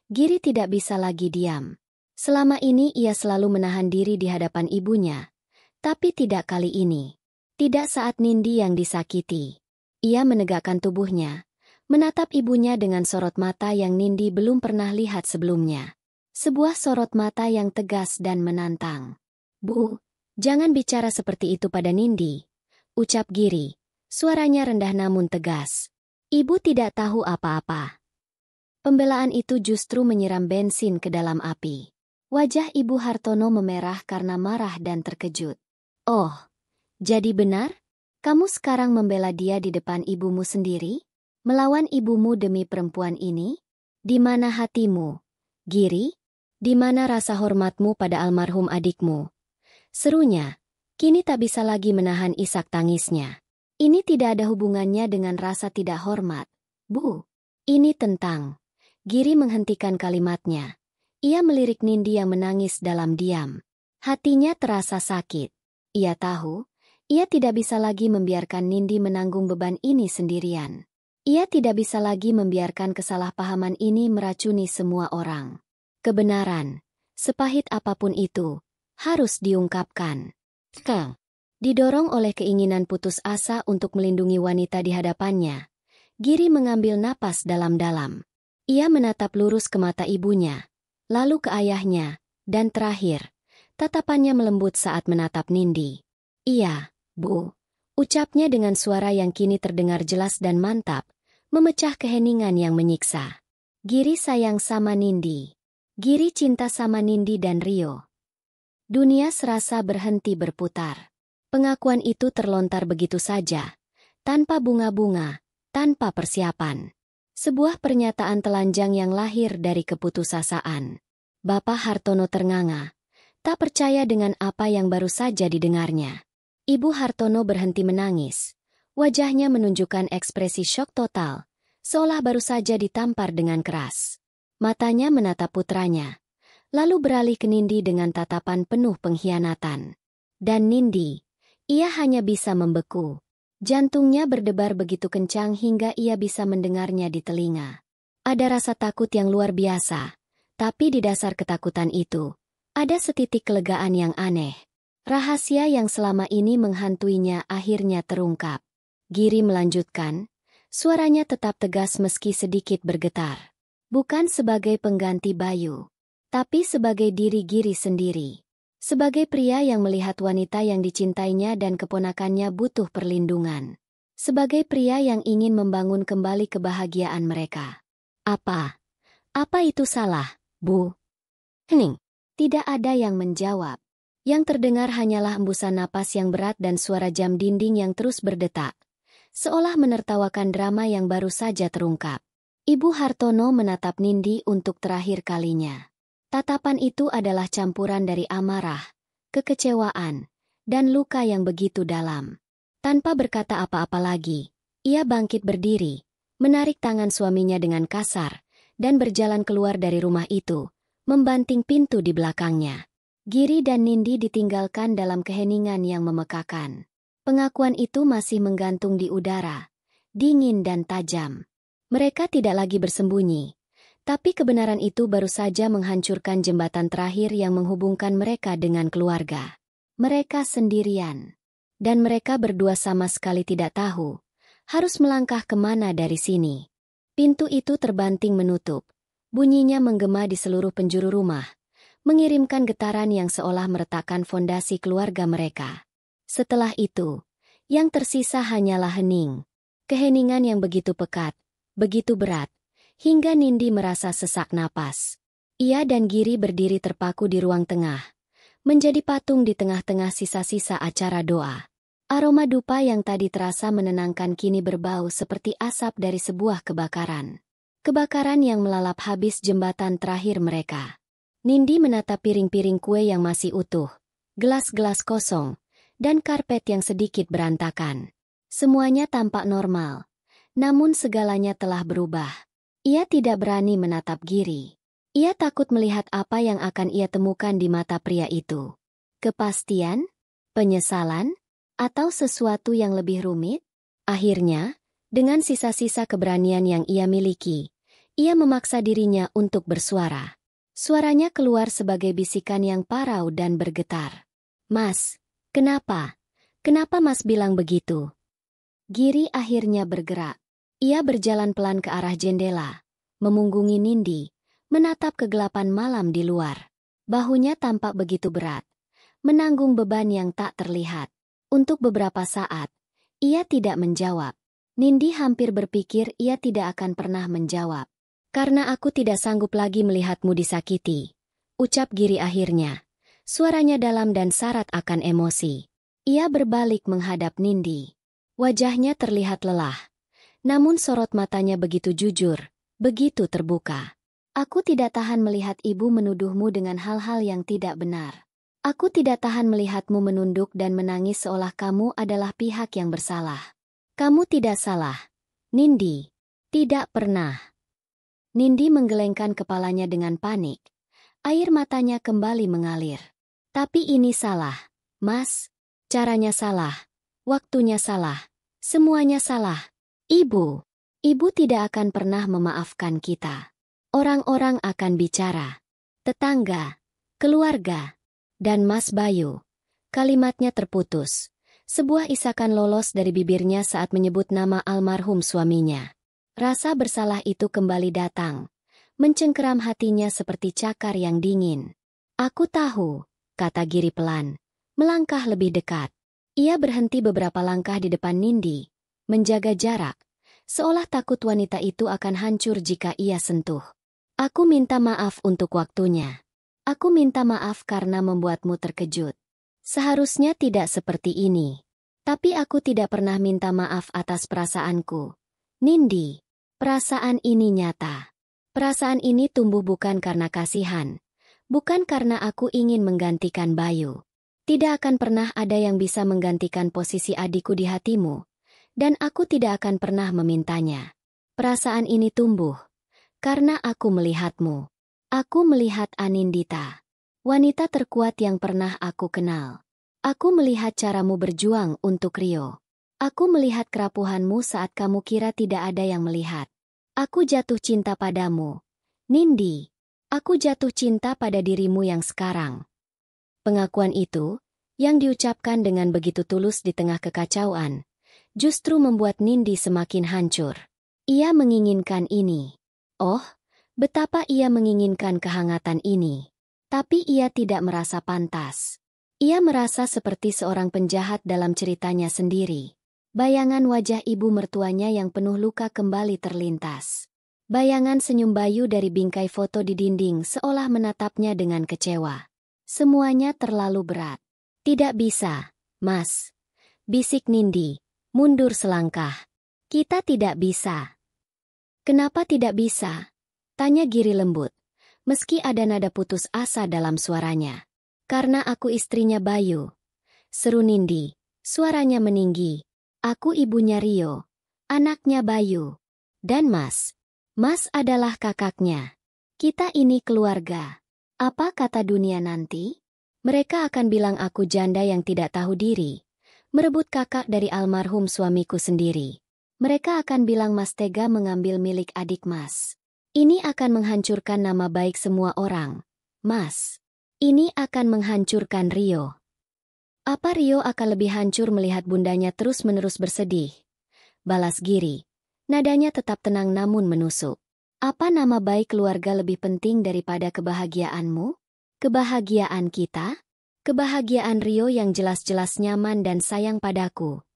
Giri tidak bisa lagi diam. Selama ini ia selalu menahan diri di hadapan ibunya. Tapi tidak kali ini. Tidak saat Nindi yang disakiti. Ia menegakkan tubuhnya, menatap ibunya dengan sorot mata yang Nindi belum pernah lihat sebelumnya. Sebuah sorot mata yang tegas dan menantang. "Bu, jangan bicara seperti itu pada Nindi," ucap Giri. Suaranya rendah namun tegas. Ibu tidak tahu apa-apa. Pembelaan itu justru menyiram bensin ke dalam api. Wajah Ibu Hartono memerah karena marah dan terkejut. "Oh, jadi benar? Kamu sekarang membela dia di depan ibumu sendiri? Melawan ibumu demi perempuan ini? Di mana hatimu, Giri? Di mana rasa hormatmu pada almarhum adikmu?" Serunya, kini tak bisa lagi menahan isak tangisnya. Ini tidak ada hubungannya dengan rasa tidak hormat, Bu. Ini tentang... Giri menghentikan kalimatnya. Ia melirik Nindi yang menangis dalam diam. Hatinya terasa sakit. Ia tahu, ia tidak bisa lagi membiarkan Nindi menanggung beban ini sendirian. Ia tidak bisa lagi membiarkan kesalahpahaman ini meracuni semua orang. Kebenaran, sepahit apapun itu, harus diungkapkan. Didorong oleh keinginan putus asa untuk melindungi wanita di hadapannya, Giri mengambil napas dalam-dalam. Ia menatap lurus ke mata ibunya, lalu ke ayahnya, dan terakhir, tatapannya melembut saat menatap Nindi. "Iya, Bu," ucapnya dengan suara yang kini terdengar jelas dan mantap, memecah keheningan yang menyiksa. Giri sayang sama Nindi. Giri cinta sama Nindi dan Rio. Dunia serasa berhenti berputar. Pengakuan itu terlontar begitu saja, tanpa bunga-bunga, tanpa persiapan. Sebuah pernyataan telanjang yang lahir dari keputusasaan. Bapak Hartono ternganga, tak percaya dengan apa yang baru saja didengarnya. Ibu Hartono berhenti menangis. Wajahnya menunjukkan ekspresi syok total, seolah baru saja ditampar dengan keras. Matanya menatap putranya, lalu beralih ke Nindi dengan tatapan penuh pengkhianatan. Dan Nindi, ia hanya bisa membeku. Jantungnya berdebar begitu kencang hingga ia bisa mendengarnya di telinga. Ada rasa takut yang luar biasa, tapi di dasar ketakutan itu, ada setitik kelegaan yang aneh. Rahasia yang selama ini menghantuinya akhirnya terungkap. Giri melanjutkan, suaranya tetap tegas meski sedikit bergetar. Bukan sebagai pengganti Bayu, tapi sebagai diri Giri sendiri. Sebagai pria yang melihat wanita yang dicintainya dan keponakannya butuh perlindungan. Sebagai pria yang ingin membangun kembali kebahagiaan mereka. Apa? Apa itu salah, Bu? Hening. Tidak ada yang menjawab. Yang terdengar hanyalah embusan napas yang berat dan suara jam dinding yang terus berdetak. Seolah menertawakan drama yang baru saja terungkap. Ibu Hartono menatap Nindi untuk terakhir kalinya. Tatapan itu adalah campuran dari amarah, kekecewaan, dan luka yang begitu dalam. Tanpa berkata apa-apa lagi, ia bangkit berdiri, menarik tangan suaminya dengan kasar, dan berjalan keluar dari rumah itu, membanting pintu di belakangnya. Giri dan Nindi ditinggalkan dalam keheningan yang memekakan. Pengakuan itu masih menggantung di udara, dingin dan tajam. Mereka tidak lagi bersembunyi. Tapi kebenaran itu baru saja menghancurkan jembatan terakhir yang menghubungkan mereka dengan keluarga. Mereka sendirian. Dan mereka berdua sama sekali tidak tahu harus melangkah kemana dari sini. Pintu itu terbanting menutup. Bunyinya menggema di seluruh penjuru rumah, mengirimkan getaran yang seolah meretakkan fondasi keluarga mereka. Setelah itu, yang tersisa hanyalah hening. Keheningan yang begitu pekat, begitu berat, hingga Nindi merasa sesak napas. Ia dan Giri berdiri terpaku di ruang tengah, menjadi patung di tengah-tengah sisa-sisa acara doa. Aroma dupa yang tadi terasa menenangkan kini berbau seperti asap dari sebuah kebakaran. Kebakaran yang melalap habis jembatan terakhir mereka. Nindi menatap piring-piring kue yang masih utuh, gelas-gelas kosong, dan karpet yang sedikit berantakan. Semuanya tampak normal. Namun segalanya telah berubah. Ia tidak berani menatap Giri. Ia takut melihat apa yang akan ia temukan di mata pria itu. Kepastian? Penyesalan? Atau sesuatu yang lebih rumit? Akhirnya, dengan sisa-sisa keberanian yang ia miliki, ia memaksa dirinya untuk bersuara. Suaranya keluar sebagai bisikan yang parau dan bergetar. "Mas, kenapa? Kenapa Mas bilang begitu?" Giri akhirnya bergerak. Ia berjalan pelan ke arah jendela, memunggungi Nindi, menatap kegelapan malam di luar. Bahunya tampak begitu berat, menanggung beban yang tak terlihat. Untuk beberapa saat, ia tidak menjawab. Nindi hampir berpikir ia tidak akan pernah menjawab. "Karena aku tidak sanggup lagi melihatmu disakiti," ucap Giri akhirnya. Suaranya dalam dan syarat akan emosi. Ia berbalik menghadap Nindi. Wajahnya terlihat lelah. Namun sorot matanya begitu jujur, begitu terbuka. "Aku tidak tahan melihat ibu menuduhmu dengan hal-hal yang tidak benar. Aku tidak tahan melihatmu menunduk dan menangis seolah kamu adalah pihak yang bersalah. Kamu tidak salah, Nindi. Tidak pernah." Nindi menggelengkan kepalanya dengan panik. Air matanya kembali mengalir. "Tapi ini salah, Mas. Caranya salah. Waktunya salah. Semuanya salah. Ibu. Ibu tidak akan pernah memaafkan kita. Orang-orang akan bicara. Tetangga. Keluarga. Dan Mas Bayu." Kalimatnya terputus. Sebuah isakan lolos dari bibirnya saat menyebut nama almarhum suaminya. Rasa bersalah itu kembali datang. Mencengkeram hatinya seperti cakar yang dingin. "Aku tahu," kata Giri pelan. Melangkah lebih dekat. Ia berhenti beberapa langkah di depan Nindi, menjaga jarak, seolah takut wanita itu akan hancur jika ia sentuh. "Aku minta maaf untuk waktunya. Aku minta maaf karena membuatmu terkejut. Seharusnya tidak seperti ini. Tapi aku tidak pernah minta maaf atas perasaanku. Nindi, perasaan ini nyata. Perasaan ini tumbuh bukan karena kasihan, bukan karena aku ingin menggantikan Bayu. Tidak akan pernah ada yang bisa menggantikan posisi adikku di hatimu, dan aku tidak akan pernah memintanya. Perasaan ini tumbuh karena aku melihatmu. Aku melihat Anindita, wanita terkuat yang pernah aku kenal. Aku melihat caramu berjuang untuk Rio. Aku melihat kerapuhanmu saat kamu kira tidak ada yang melihat. Aku jatuh cinta padamu, Nindi. Aku jatuh cinta pada dirimu yang sekarang." Pengakuan itu, yang diucapkan dengan begitu tulus di tengah kekacauan, justru membuat Nindi semakin hancur. Ia menginginkan ini. Oh, betapa ia menginginkan kehangatan ini. Tapi ia tidak merasa pantas. Ia merasa seperti seorang penjahat dalam ceritanya sendiri. Bayangan wajah ibu mertuanya yang penuh luka kembali terlintas. Bayangan senyum Bayu dari bingkai foto di dinding seolah menatapnya dengan kecewa. Semuanya terlalu berat. "Tidak bisa, Mas," bisik Nindi, mundur selangkah. "Kita tidak bisa." "Kenapa tidak bisa?" tanya Giri lembut, meski ada nada putus asa dalam suaranya. "Karena aku istrinya Bayu," seru Nindi, suaranya meninggi. "Aku ibunya Rio, anaknya Bayu. Dan Mas adalah kakaknya. Kita ini keluarga. Apa kata dunia nanti? Mereka akan bilang aku janda yang tidak tahu diri, merebut kakak dari almarhum suamiku sendiri. Mereka akan bilang Mas tega mengambil milik adik Mas. Ini akan menghancurkan nama baik semua orang. Mas, ini akan menghancurkan Rio." "Apa Rio akan lebih hancur melihat bundanya terus-menerus bersedih?" balas Giri. Nadanya tetap tenang namun menusuk. "Apa nama baik keluarga lebih penting daripada kebahagiaanmu? Kebahagiaan kita? Kebahagiaan Rio yang jelas-jelas nyaman dan sayang padaku?"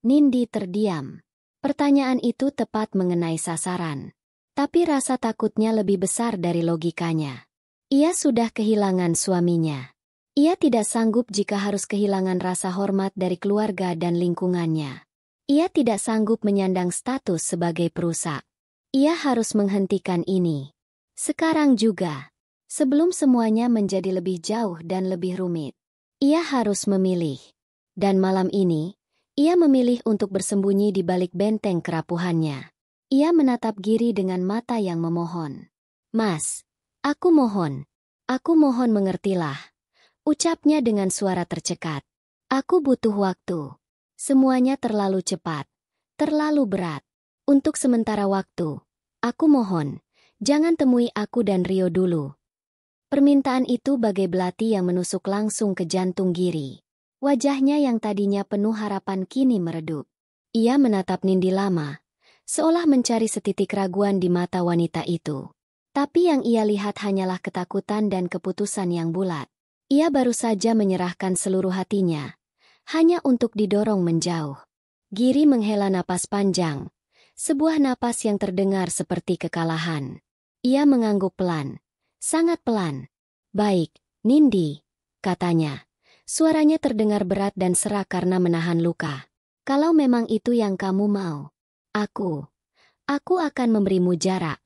Nindi terdiam. Pertanyaan itu tepat mengenai sasaran. Tapi rasa takutnya lebih besar dari logikanya. Ia sudah kehilangan suaminya. Ia tidak sanggup jika harus kehilangan rasa hormat dari keluarga dan lingkungannya. Ia tidak sanggup menyandang status sebagai perusak. Ia harus menghentikan ini. Sekarang juga. Sebelum semuanya menjadi lebih jauh dan lebih rumit. Ia harus memilih. Dan malam ini, Ia memilih untuk bersembunyi di balik benteng kerapuhannya. Ia menatap Giri dengan mata yang memohon. "Mas, aku mohon. Aku mohon mengertilah," ucapnya dengan suara tercekat. "Aku butuh waktu. Semuanya terlalu cepat, terlalu berat. Untuk sementara waktu, aku mohon, jangan temui aku dan Rio dulu." Permintaan itu bagai belati yang menusuk langsung ke jantung Giri. Wajahnya yang tadinya penuh harapan kini meredup. Ia menatap Nindi lama, seolah mencari setitik keraguan di mata wanita itu. Tapi yang ia lihat hanyalah ketakutan dan keputusan yang bulat. Ia baru saja menyerahkan seluruh hatinya, hanya untuk didorong menjauh. Giri menghela napas panjang, sebuah napas yang terdengar seperti kekalahan. Ia mengangguk pelan, sangat pelan. "Baik, Nindi," katanya. Suaranya terdengar berat dan serak karena menahan luka. "Kalau memang itu yang kamu mau, aku akan memberimu jarak."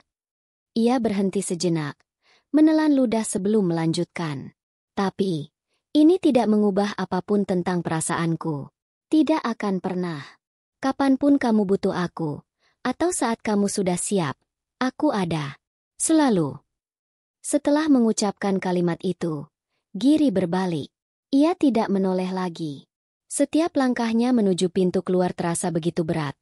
Ia berhenti sejenak, menelan ludah sebelum melanjutkan. "Tapi, ini tidak mengubah apapun tentang perasaanku. Tidak akan pernah. Kapanpun kamu butuh aku, atau saat kamu sudah siap, aku ada. Selalu." Setelah mengucapkan kalimat itu, Giri berbalik. Ia tidak menoleh lagi. Setiap langkahnya menuju pintu keluar terasa begitu berat,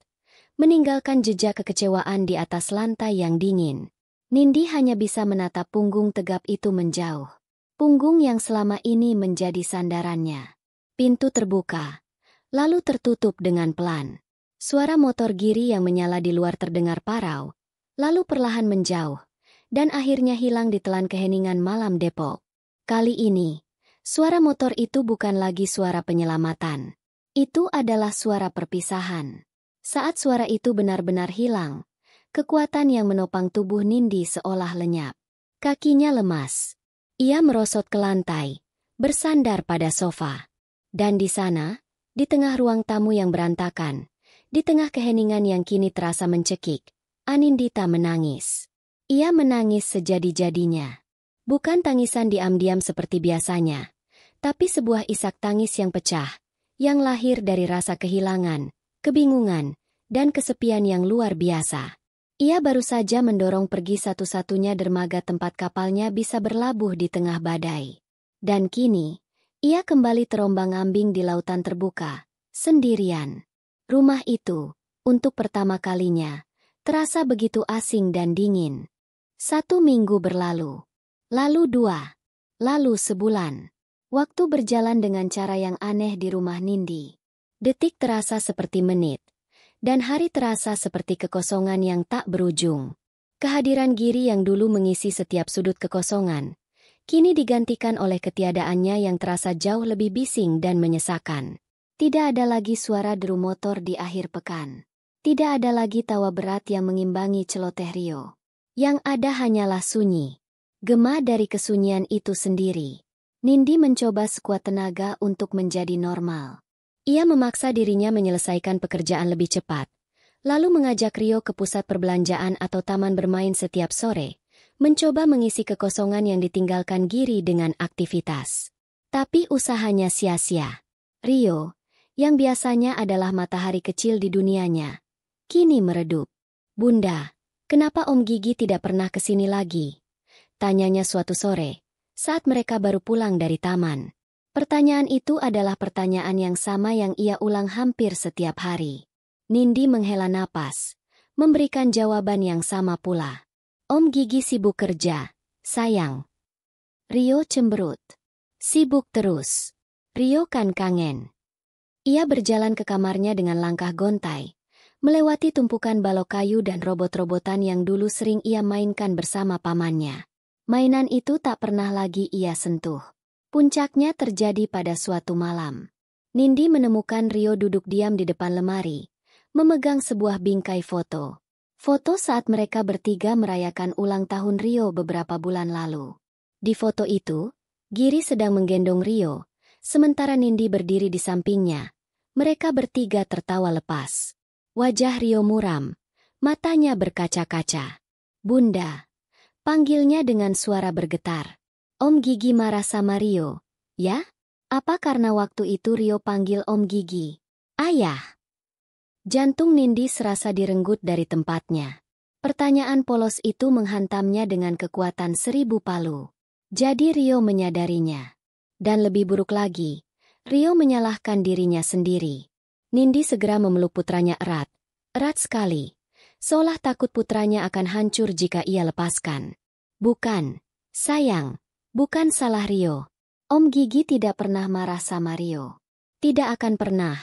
meninggalkan jejak kekecewaan di atas lantai yang dingin. Nindi hanya bisa menatap punggung tegap itu menjauh. Punggung yang selama ini menjadi sandarannya. Pintu terbuka, lalu tertutup dengan pelan. Suara motor Giri yang menyala di luar terdengar parau, lalu perlahan menjauh, dan akhirnya hilang ditelan keheningan malam Depok. Kali ini, suara motor itu bukan lagi suara penyelamatan. Itu adalah suara perpisahan. Saat suara itu benar-benar hilang, kekuatan yang menopang tubuh Nindi seolah lenyap. Kakinya lemas. Ia merosot ke lantai, bersandar pada sofa. Dan di sana, di tengah ruang tamu yang berantakan, di tengah keheningan yang kini terasa mencekik, Anindita menangis. Ia menangis sejadi-jadinya. Bukan tangisan diam-diam seperti biasanya, tapi sebuah isak tangis yang pecah, yang lahir dari rasa kehilangan, kebingungan, dan kesepian yang luar biasa. Ia baru saja mendorong pergi satu-satunya dermaga tempat kapalnya bisa berlabuh di tengah badai. Dan kini, ia kembali terombang-ambing di lautan terbuka, sendirian. Rumah itu, untuk pertama kalinya, terasa begitu asing dan dingin. 1 minggu berlalu. Lalu 2. Lalu sebulan. Waktu berjalan dengan cara yang aneh di rumah Nindi. Detik terasa seperti menit, dan hari terasa seperti kekosongan yang tak berujung. Kehadiran Giri yang dulu mengisi setiap sudut kekosongan, kini digantikan oleh ketiadaannya yang terasa jauh lebih bising dan menyesakan. Tidak ada lagi suara deru motor di akhir pekan. Tidak ada lagi tawa berat yang mengimbangi celoteh Rio. Yang ada hanyalah sunyi. Gema dari kesunyian itu sendiri. Nindi mencoba sekuat tenaga untuk menjadi normal. Ia memaksa dirinya menyelesaikan pekerjaan lebih cepat, lalu mengajak Rio ke pusat perbelanjaan atau taman bermain setiap sore, mencoba mengisi kekosongan yang ditinggalkan Giri dengan aktivitas. Tapi usahanya sia-sia. Rio, yang biasanya adalah matahari kecil di dunianya, kini meredup. "Bunda, kenapa Om Gigi tidak pernah ke sini lagi?" tanyanya suatu sore, saat mereka baru pulang dari taman. Pertanyaan itu adalah pertanyaan yang sama yang ia ulang hampir setiap hari. Nindi menghela napas, memberikan jawaban yang sama pula. "Om Gigi sibuk kerja, sayang." Rio cemberut. "Sibuk terus. Rio kan kangen." Ia berjalan ke kamarnya dengan langkah gontai, melewati tumpukan balok kayu dan robot-robotan yang dulu sering ia mainkan bersama pamannya. Mainan itu tak pernah lagi ia sentuh. Puncaknya terjadi pada suatu malam. Nindi menemukan Rio duduk diam di depan lemari, memegang sebuah bingkai foto. Foto saat mereka bertiga merayakan ulang tahun Rio beberapa bulan lalu. Di foto itu, Giri sedang menggendong Rio, sementara Nindi berdiri di sampingnya. Mereka bertiga tertawa lepas. Wajah Rio muram, matanya berkaca-kaca. "Bunda," panggilnya dengan suara bergetar. Om Gigi marah sama Rio, ya? Apa karena waktu itu Rio panggil Om Gigi? Ayah. Jantung Nindi serasa direnggut dari tempatnya. Pertanyaan polos itu menghantamnya dengan kekuatan 1000 palu. Jadi Rio menyadarinya. Dan lebih buruk lagi, Rio menyalahkan dirinya sendiri. Nindi segera memeluk putranya erat. Erat sekali. Seolah takut putranya akan hancur jika ia lepaskan. Bukan, sayang. Bukan salah Rio. Om Gigi tidak pernah marah sama Rio. Tidak akan pernah,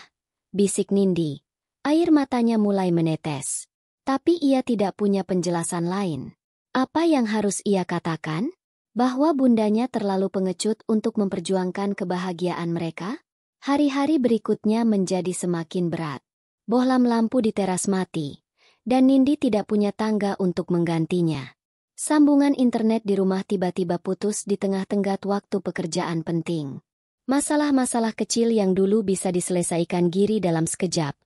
bisik Nindi. Air matanya mulai menetes. Tapi ia tidak punya penjelasan lain. Apa yang harus ia katakan? Bahwa bundanya terlalu pengecut untuk memperjuangkan kebahagiaan mereka? Hari-hari berikutnya menjadi semakin berat. Bohlam lampu di teras mati. Dan Nindi tidak punya tangga untuk menggantinya. Sambungan internet di rumah tiba-tiba putus di tengah tenggat waktu pekerjaan penting. Masalah-masalah kecil yang dulu bisa diselesaikan Giri dalam sekejap,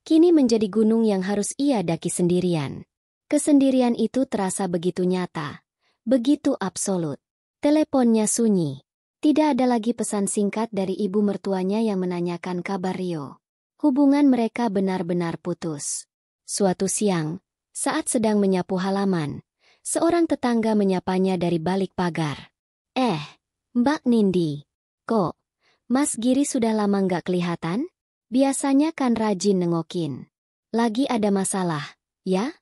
kini menjadi gunung yang harus ia daki sendirian. Kesendirian itu terasa begitu nyata, begitu absolut. Teleponnya sunyi. Tidak ada lagi pesan singkat dari ibu mertuanya yang menanyakan kabar Rio. Hubungan mereka benar-benar putus. Suatu siang, saat sedang menyapu halaman, seorang tetangga menyapanya dari balik pagar. Mbak Nindi, kok Mas Giri sudah lama nggak kelihatan? Biasanya kan rajin nengokin. Lagi ada masalah, ya?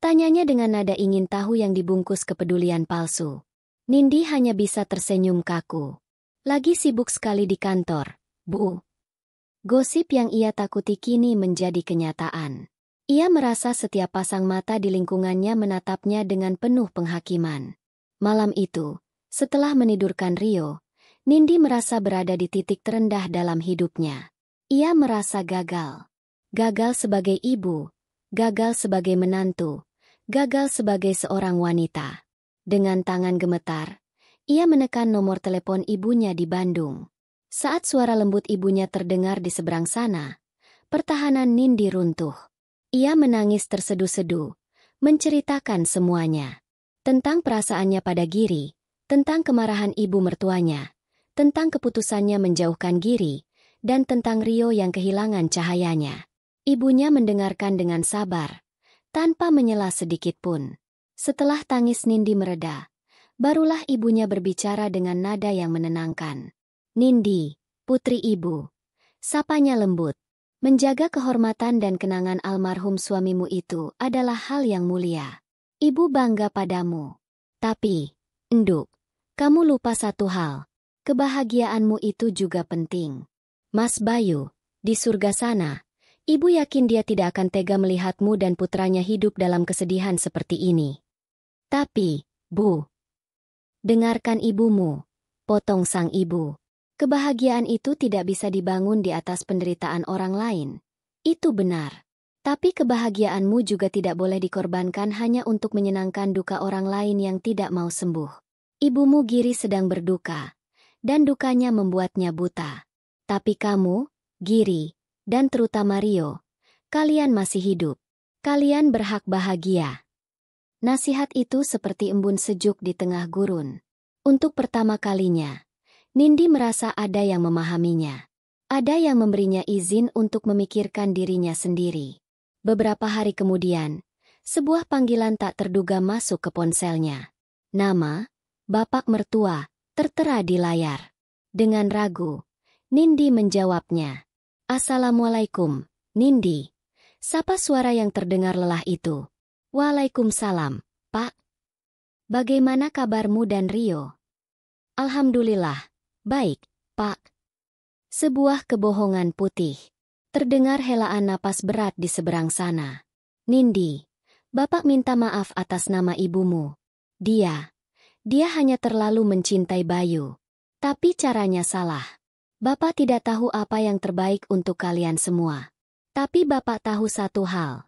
Tanyanya dengan nada ingin tahu yang dibungkus kepedulian palsu. Nindi hanya bisa tersenyum kaku. Lagi sibuk sekali di kantor, Bu. Gosip yang ia takuti kini menjadi kenyataan. Ia merasa setiap pasang mata di lingkungannya menatapnya dengan penuh penghakiman. Malam itu, setelah menidurkan Rio, Nindi merasa berada di titik terendah dalam hidupnya. Ia merasa gagal. Gagal sebagai ibu, gagal sebagai menantu, gagal sebagai seorang wanita. Dengan tangan gemetar, ia menekan nomor telepon ibunya di Bandung. Saat suara lembut ibunya terdengar di seberang sana, pertahanan Nindi runtuh. Ia menangis terseduh-seduh, menceritakan semuanya. Tentang perasaannya pada Giri, tentang kemarahan ibu mertuanya, tentang keputusannya menjauhkan Giri, dan tentang Rio yang kehilangan cahayanya. Ibunya mendengarkan dengan sabar, tanpa menyela sedikit pun. Setelah tangis Nindi mereda, barulah ibunya berbicara dengan nada yang menenangkan. Nindi, putri ibu. Sapanya lembut. Menjaga kehormatan dan kenangan almarhum suamimu itu adalah hal yang mulia. Ibu bangga padamu. Tapi, Enduk, kamu lupa satu hal. Kebahagiaanmu itu juga penting. Mas Bayu, di surga sana, ibu yakin dia tidak akan tega melihatmu dan putranya hidup dalam kesedihan seperti ini. Tapi, Bu, dengarkan ibumu, potong sang ibu. Kebahagiaan itu tidak bisa dibangun di atas penderitaan orang lain. Itu benar. Tapi kebahagiaanmu juga tidak boleh dikorbankan hanya untuk menyenangkan duka orang lain yang tidak mau sembuh. Ibumu Giri sedang berduka, dan dukanya membuatnya buta. Tapi kamu, Giri, dan terutama Rio, kalian masih hidup. Kalian berhak bahagia. Nasihat itu seperti embun sejuk di tengah gurun. Untuk pertama kalinya, Nindi merasa ada yang memahaminya. Ada yang memberinya izin untuk memikirkan dirinya sendiri. Beberapa hari kemudian, sebuah panggilan tak terduga masuk ke ponselnya. Nama, Bapak Mertua, tertera di layar. Dengan ragu, Nindi menjawabnya. Assalamualaikum, Nindi. Sapa suara yang terdengar lelah itu. Waalaikumsalam, Pak. Bagaimana kabarmu dan Rio? Alhamdulillah, baik, Pak. Sebuah kebohongan putih. Terdengar helaan napas berat di seberang sana. Nindi, Bapak minta maaf atas nama ibumu. Dia hanya terlalu mencintai Bayu. Tapi caranya salah. Bapak tidak tahu apa yang terbaik untuk kalian semua. Tapi Bapak tahu satu hal.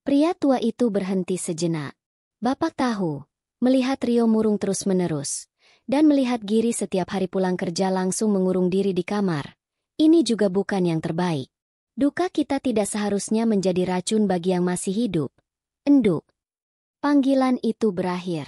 Pria tua itu berhenti sejenak. Bapak tahu, melihat Rio murung terus-menerus, dan melihat Giri setiap hari pulang kerja langsung mengurung diri di kamar. Ini juga bukan yang terbaik. Duka kita tidak seharusnya menjadi racun bagi yang masih hidup. Enduk. Panggilan itu berakhir.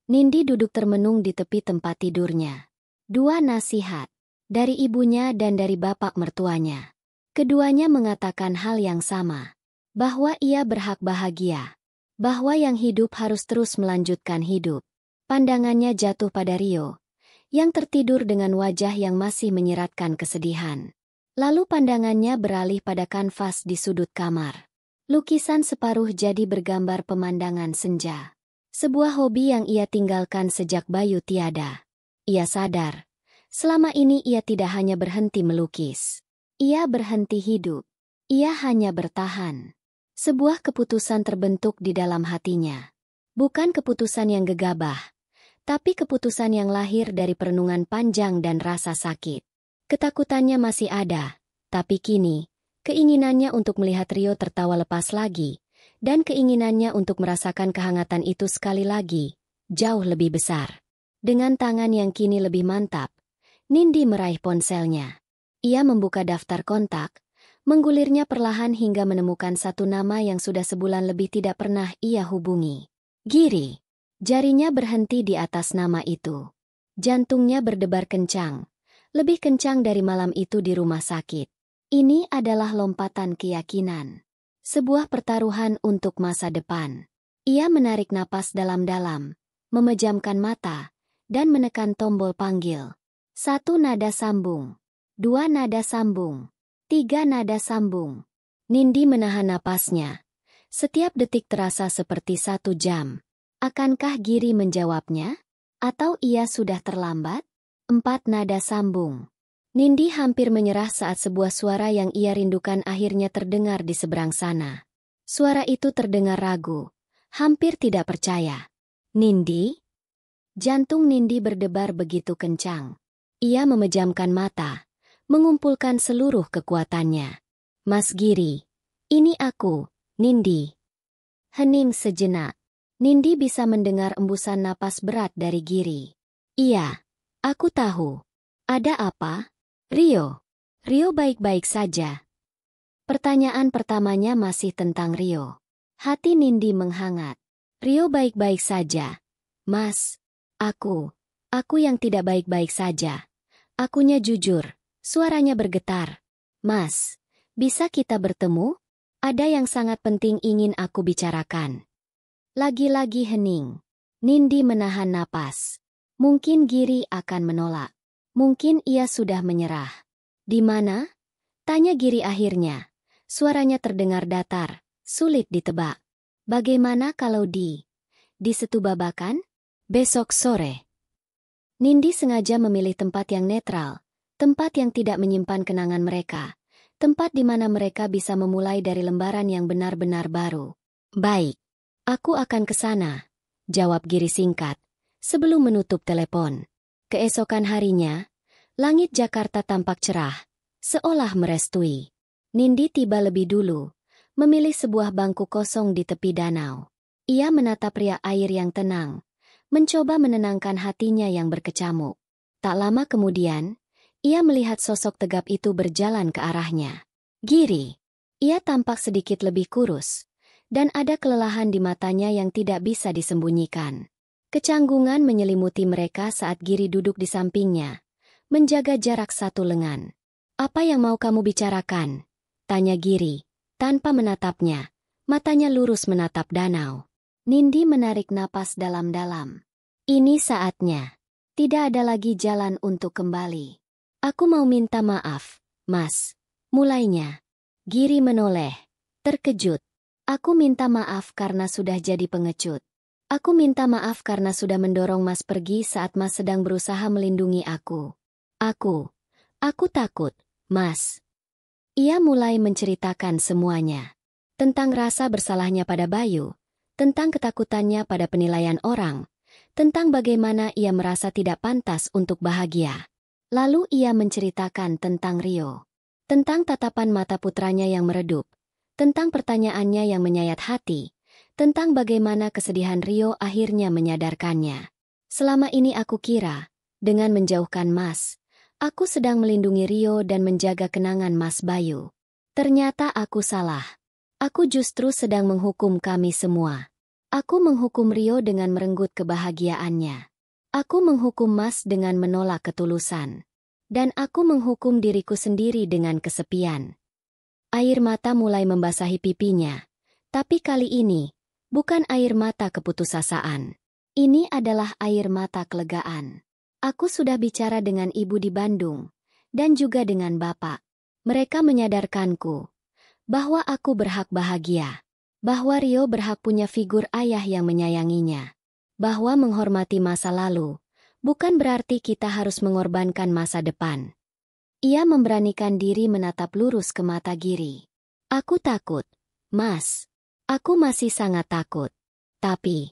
Nindi duduk termenung di tepi tempat tidurnya. Dua nasihat. Dari ibunya dan dari bapak mertuanya. Keduanya mengatakan hal yang sama. Bahwa ia berhak bahagia. Bahwa yang hidup harus terus melanjutkan hidup. Pandangannya jatuh pada Rio, yang tertidur dengan wajah yang masih menyeratkan kesedihan. Lalu pandangannya beralih pada kanvas di sudut kamar. Lukisan separuh jadi bergambar pemandangan senja. Sebuah hobi yang ia tinggalkan sejak Bayu tiada. Ia sadar, selama ini ia tidak hanya berhenti melukis. Ia berhenti hidup. Ia hanya bertahan. Sebuah keputusan terbentuk di dalam hatinya. Bukan keputusan yang gegabah, tapi keputusan yang lahir dari perenungan panjang dan rasa sakit. Ketakutannya masih ada, tapi kini, keinginannya untuk melihat Rio tertawa lepas lagi, dan keinginannya untuk merasakan kehangatan itu sekali lagi, jauh lebih besar. Dengan tangan yang kini lebih mantap, Nindi meraih ponselnya. Ia membuka daftar kontak, menggulirnya perlahan hingga menemukan satu nama yang sudah sebulan lebih tidak pernah ia hubungi. Giri. Jarinya berhenti di atas nama itu. Jantungnya berdebar kencang. Lebih kencang dari malam itu di rumah sakit. Ini adalah lompatan keyakinan. Sebuah pertaruhan untuk masa depan. Ia menarik napas dalam-dalam, memejamkan mata, dan menekan tombol panggil. 1 nada sambung. 2 nada sambung. 3 nada sambung. Nindi menahan napasnya. Setiap detik terasa seperti 1 jam. Akankah Giri menjawabnya? Atau ia sudah terlambat? 4 nada sambung. Nindi hampir menyerah saat sebuah suara yang ia rindukan akhirnya terdengar di seberang sana. Suara itu terdengar ragu, hampir tidak percaya. Nindi? Jantung Nindi berdebar begitu kencang. Ia memejamkan mata, mengumpulkan seluruh kekuatannya. Mas Giri, ini aku, Nindi. Hening sejenak. Nindi bisa mendengar embusan napas berat dari Giri. Iya, aku tahu. Ada apa? Rio. Rio baik-baik saja. Pertanyaan pertamanya masih tentang Rio. Hati Nindi menghangat. Rio baik-baik saja. Mas, aku yang tidak baik-baik saja. Akunya jujur. Suaranya bergetar. Mas, bisa kita bertemu? Ada yang sangat penting ingin aku bicarakan. Lagi-lagi hening. Nindi menahan napas. Mungkin Giri akan menolak. Mungkin ia sudah menyerah. Di mana? Tanya Giri akhirnya. Suaranya terdengar datar, sulit ditebak. Bagaimana kalau di Setubabakan? Besok sore. Nindi sengaja memilih tempat yang netral. Tempat yang tidak menyimpan kenangan mereka. Tempat di mana mereka bisa memulai dari lembaran yang benar-benar baru. Baik. Aku akan ke sana, jawab Giri singkat, sebelum menutup telepon. Keesokan harinya, langit Jakarta tampak cerah, seolah merestui. Nindi tiba lebih dulu, memilih sebuah bangku kosong di tepi danau. Ia menatap riak air yang tenang, mencoba menenangkan hatinya yang berkecamuk. Tak lama kemudian, ia melihat sosok tegap itu berjalan ke arahnya. Giri. Ia tampak sedikit lebih kurus, dan ada kelelahan di matanya yang tidak bisa disembunyikan. Kecanggungan menyelimuti mereka saat Giri duduk di sampingnya, menjaga jarak 1 lengan. Apa yang mau kamu bicarakan? Tanya Giri, tanpa menatapnya. Matanya lurus menatap danau. Nindi menarik napas dalam-dalam. Ini saatnya. Tidak ada lagi jalan untuk kembali. Aku mau minta maaf, Mas. Mulainya. Giri menoleh, terkejut. Aku minta maaf karena sudah jadi pengecut. Aku minta maaf karena sudah mendorong Mas pergi saat Mas sedang berusaha melindungi aku. Aku takut, Mas. Ia mulai menceritakan semuanya. Tentang rasa bersalahnya pada Bayu, tentang ketakutannya pada penilaian orang, tentang bagaimana ia merasa tidak pantas untuk bahagia. Lalu ia menceritakan tentang Rio. Tentang tatapan mata putranya yang meredup. Tentang pertanyaannya yang menyayat hati. Tentang bagaimana kesedihan Rio akhirnya menyadarkannya. Selama ini aku kira, dengan menjauhkan Mas, aku sedang melindungi Rio dan menjaga kenangan Mas Bayu. Ternyata aku salah. Aku justru sedang menghukum kami semua. Aku menghukum Rio dengan merenggut kebahagiaannya. Aku menghukum Mas dengan menolak ketulusan. Dan aku menghukum diriku sendiri dengan kesepian. Air mata mulai membasahi pipinya. Tapi kali ini, bukan air mata keputusasaan. Ini adalah air mata kelegaan. Aku sudah bicara dengan ibu di Bandung, dan juga dengan bapak. Mereka menyadarkanku bahwa aku berhak bahagia. Bahwa Rio berhak punya figur ayah yang menyayanginya. Bahwa menghormati masa lalu bukan berarti kita harus mengorbankan masa depan. Ia memberanikan diri menatap lurus ke mata Giri. Aku takut, Mas. Aku masih sangat takut. Tapi,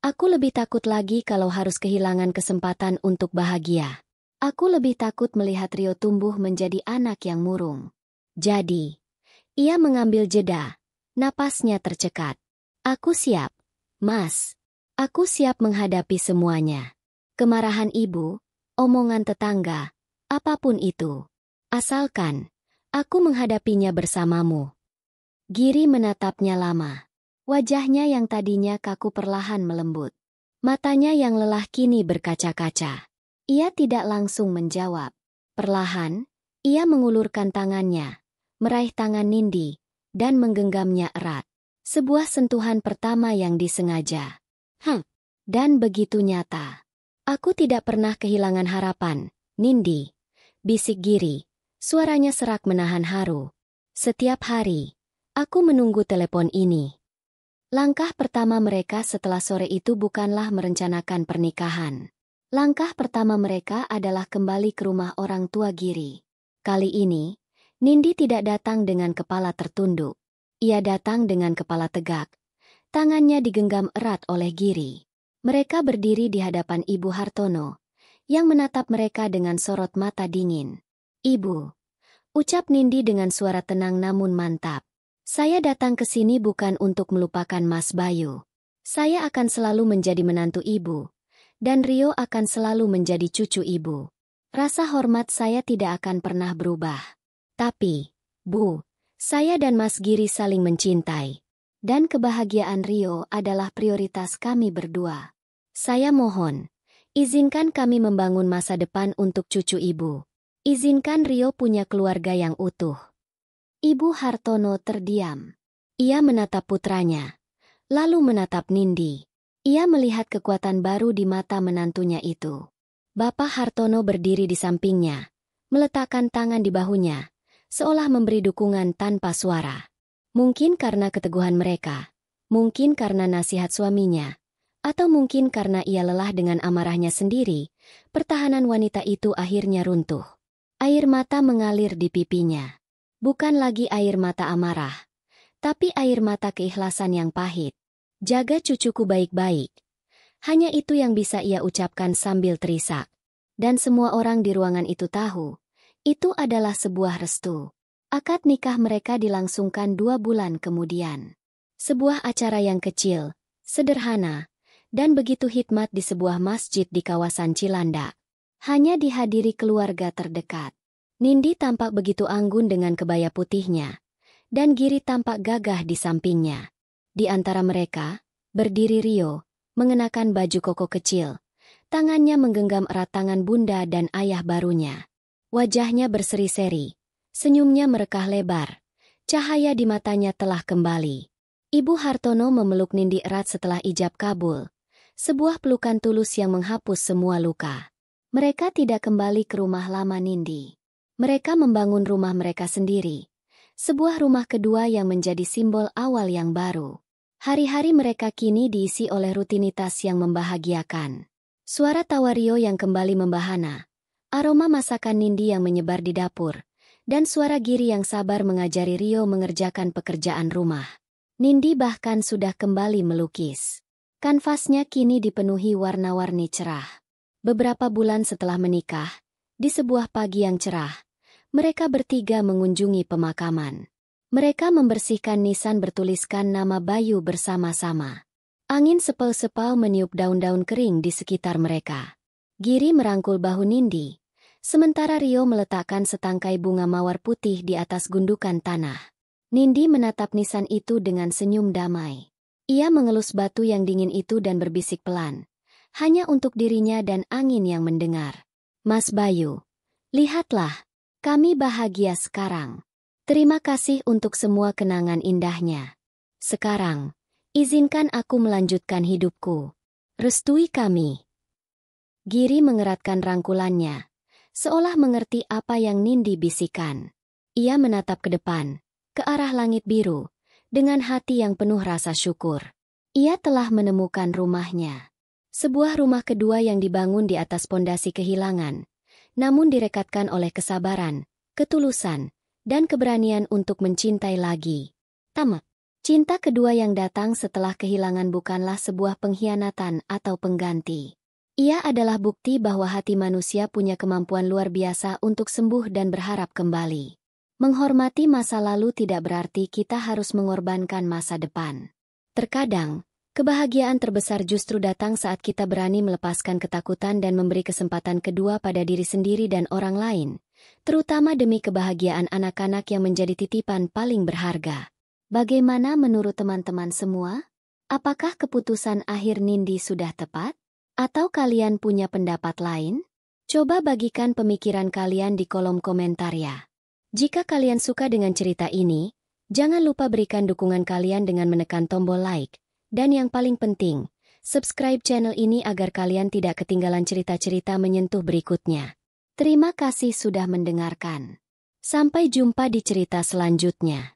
aku lebih takut lagi kalau harus kehilangan kesempatan untuk bahagia. Aku lebih takut melihat Rio tumbuh menjadi anak yang murung. Jadi, ia mengambil jeda. Napasnya tercekat. Aku siap, Mas. Aku siap menghadapi semuanya. Kemarahan ibu, omongan tetangga, apapun itu. Asalkan, aku menghadapinya bersamamu. Giri menatapnya lama. Wajahnya yang tadinya kaku perlahan melembut. Matanya yang lelah kini berkaca-kaca. Ia tidak langsung menjawab. Perlahan, ia mengulurkan tangannya, meraih tangan Nindi, dan menggenggamnya erat. Sebuah sentuhan pertama yang disengaja. Dan begitu nyata. Aku tidak pernah kehilangan harapan, Nindi. Bisik Giri, suaranya serak menahan haru. Setiap hari, aku menunggu telepon ini. Langkah pertama mereka setelah sore itu bukanlah merencanakan pernikahan. Langkah pertama mereka adalah kembali ke rumah orang tua Giri. Kali ini, Nindi tidak datang dengan kepala tertunduk. Ia datang dengan kepala tegak. Tangannya digenggam erat oleh Giri. Mereka berdiri di hadapan Ibu Hartono, yang menatap mereka dengan sorot mata dingin. Ibu, ucap Nindi dengan suara tenang namun mantap. Saya datang ke sini bukan untuk melupakan Mas Bayu. Saya akan selalu menjadi menantu ibu, dan Rio akan selalu menjadi cucu ibu. Rasa hormat saya tidak akan pernah berubah. Tapi, Bu, saya dan Mas Giri saling mencintai. Dan kebahagiaan Rio adalah prioritas kami berdua. Saya mohon, izinkan kami membangun masa depan untuk cucu ibu. Izinkan Rio punya keluarga yang utuh. Ibu Hartono terdiam. Ia menatap putranya, lalu menatap Nindi. Ia melihat kekuatan baru di mata menantunya itu. Bapak Hartono berdiri di sampingnya, meletakkan tangan di bahunya, seolah memberi dukungan tanpa suara. Mungkin karena keteguhan mereka, mungkin karena nasihat suaminya, atau mungkin karena ia lelah dengan amarahnya sendiri, pertahanan wanita itu akhirnya runtuh. Air mata mengalir di pipinya. Bukan lagi air mata amarah, tapi air mata keikhlasan yang pahit. Jaga cucuku baik-baik. Hanya itu yang bisa ia ucapkan sambil terisak. Dan semua orang di ruangan itu tahu, itu adalah sebuah restu. Akad nikah mereka dilangsungkan 2 bulan kemudian. Sebuah acara yang kecil, sederhana, dan begitu hikmat di sebuah masjid di kawasan Cilandak. Hanya dihadiri keluarga terdekat. Nindi tampak begitu anggun dengan kebaya putihnya, dan Giri tampak gagah di sampingnya. Di antara mereka, berdiri Rio, mengenakan baju koko kecil. Tangannya menggenggam erat tangan bunda dan ayah barunya. Wajahnya berseri-seri, senyumnya merekah lebar. Cahaya di matanya telah kembali. Ibu Hartono memeluk Nindi erat setelah ijab kabul. Sebuah pelukan tulus yang menghapus semua luka. Mereka tidak kembali ke rumah lama Nindi. Mereka membangun rumah mereka sendiri. Sebuah rumah kedua yang menjadi simbol awal yang baru. Hari-hari mereka kini diisi oleh rutinitas yang membahagiakan. Suara tawa Rio yang kembali membahana. Aroma masakan Nindi yang menyebar di dapur. Dan suara Giri yang sabar mengajari Rio mengerjakan pekerjaan rumah. Nindi bahkan sudah kembali melukis. Kanvasnya kini dipenuhi warna-warni cerah. Beberapa bulan setelah menikah, di sebuah pagi yang cerah, mereka bertiga mengunjungi pemakaman. Mereka membersihkan nisan bertuliskan nama Bayu bersama-sama. Angin sepau-sepau meniup daun-daun kering di sekitar mereka. Giri merangkul bahu Nindi, sementara Rio meletakkan setangkai bunga mawar putih di atas gundukan tanah. Nindi menatap nisan itu dengan senyum damai. Ia mengelus batu yang dingin itu dan berbisik pelan, hanya untuk dirinya dan angin yang mendengar. Mas Bayu, lihatlah, kami bahagia sekarang. Terima kasih untuk semua kenangan indahnya. Sekarang, izinkan aku melanjutkan hidupku. Restui kami. Giri mengeratkan rangkulannya, seolah mengerti apa yang Nindi bisikan. Ia menatap ke depan, ke arah langit biru, dengan hati yang penuh rasa syukur. Ia telah menemukan rumahnya. Sebuah rumah kedua yang dibangun di atas pondasi kehilangan, namun direkatkan oleh kesabaran, ketulusan, dan keberanian untuk mencintai lagi. Tamat. Cinta kedua yang datang setelah kehilangan bukanlah sebuah pengkhianatan atau pengganti. Ia adalah bukti bahwa hati manusia punya kemampuan luar biasa untuk sembuh dan berharap kembali. Menghormati masa lalu tidak berarti kita harus mengorbankan masa depan. Terkadang, kebahagiaan terbesar justru datang saat kita berani melepaskan ketakutan dan memberi kesempatan kedua pada diri sendiri dan orang lain, terutama demi kebahagiaan anak-anak yang menjadi titipan paling berharga. Bagaimana menurut teman-teman semua? Apakah keputusan akhir Nindi sudah tepat? Atau kalian punya pendapat lain? Coba bagikan pemikiran kalian di kolom komentar ya. Jika kalian suka dengan cerita ini, jangan lupa berikan dukungan kalian dengan menekan tombol like. Dan yang paling penting, subscribe channel ini agar kalian tidak ketinggalan cerita-cerita menyentuh berikutnya. Terima kasih sudah mendengarkan. Sampai jumpa di cerita selanjutnya.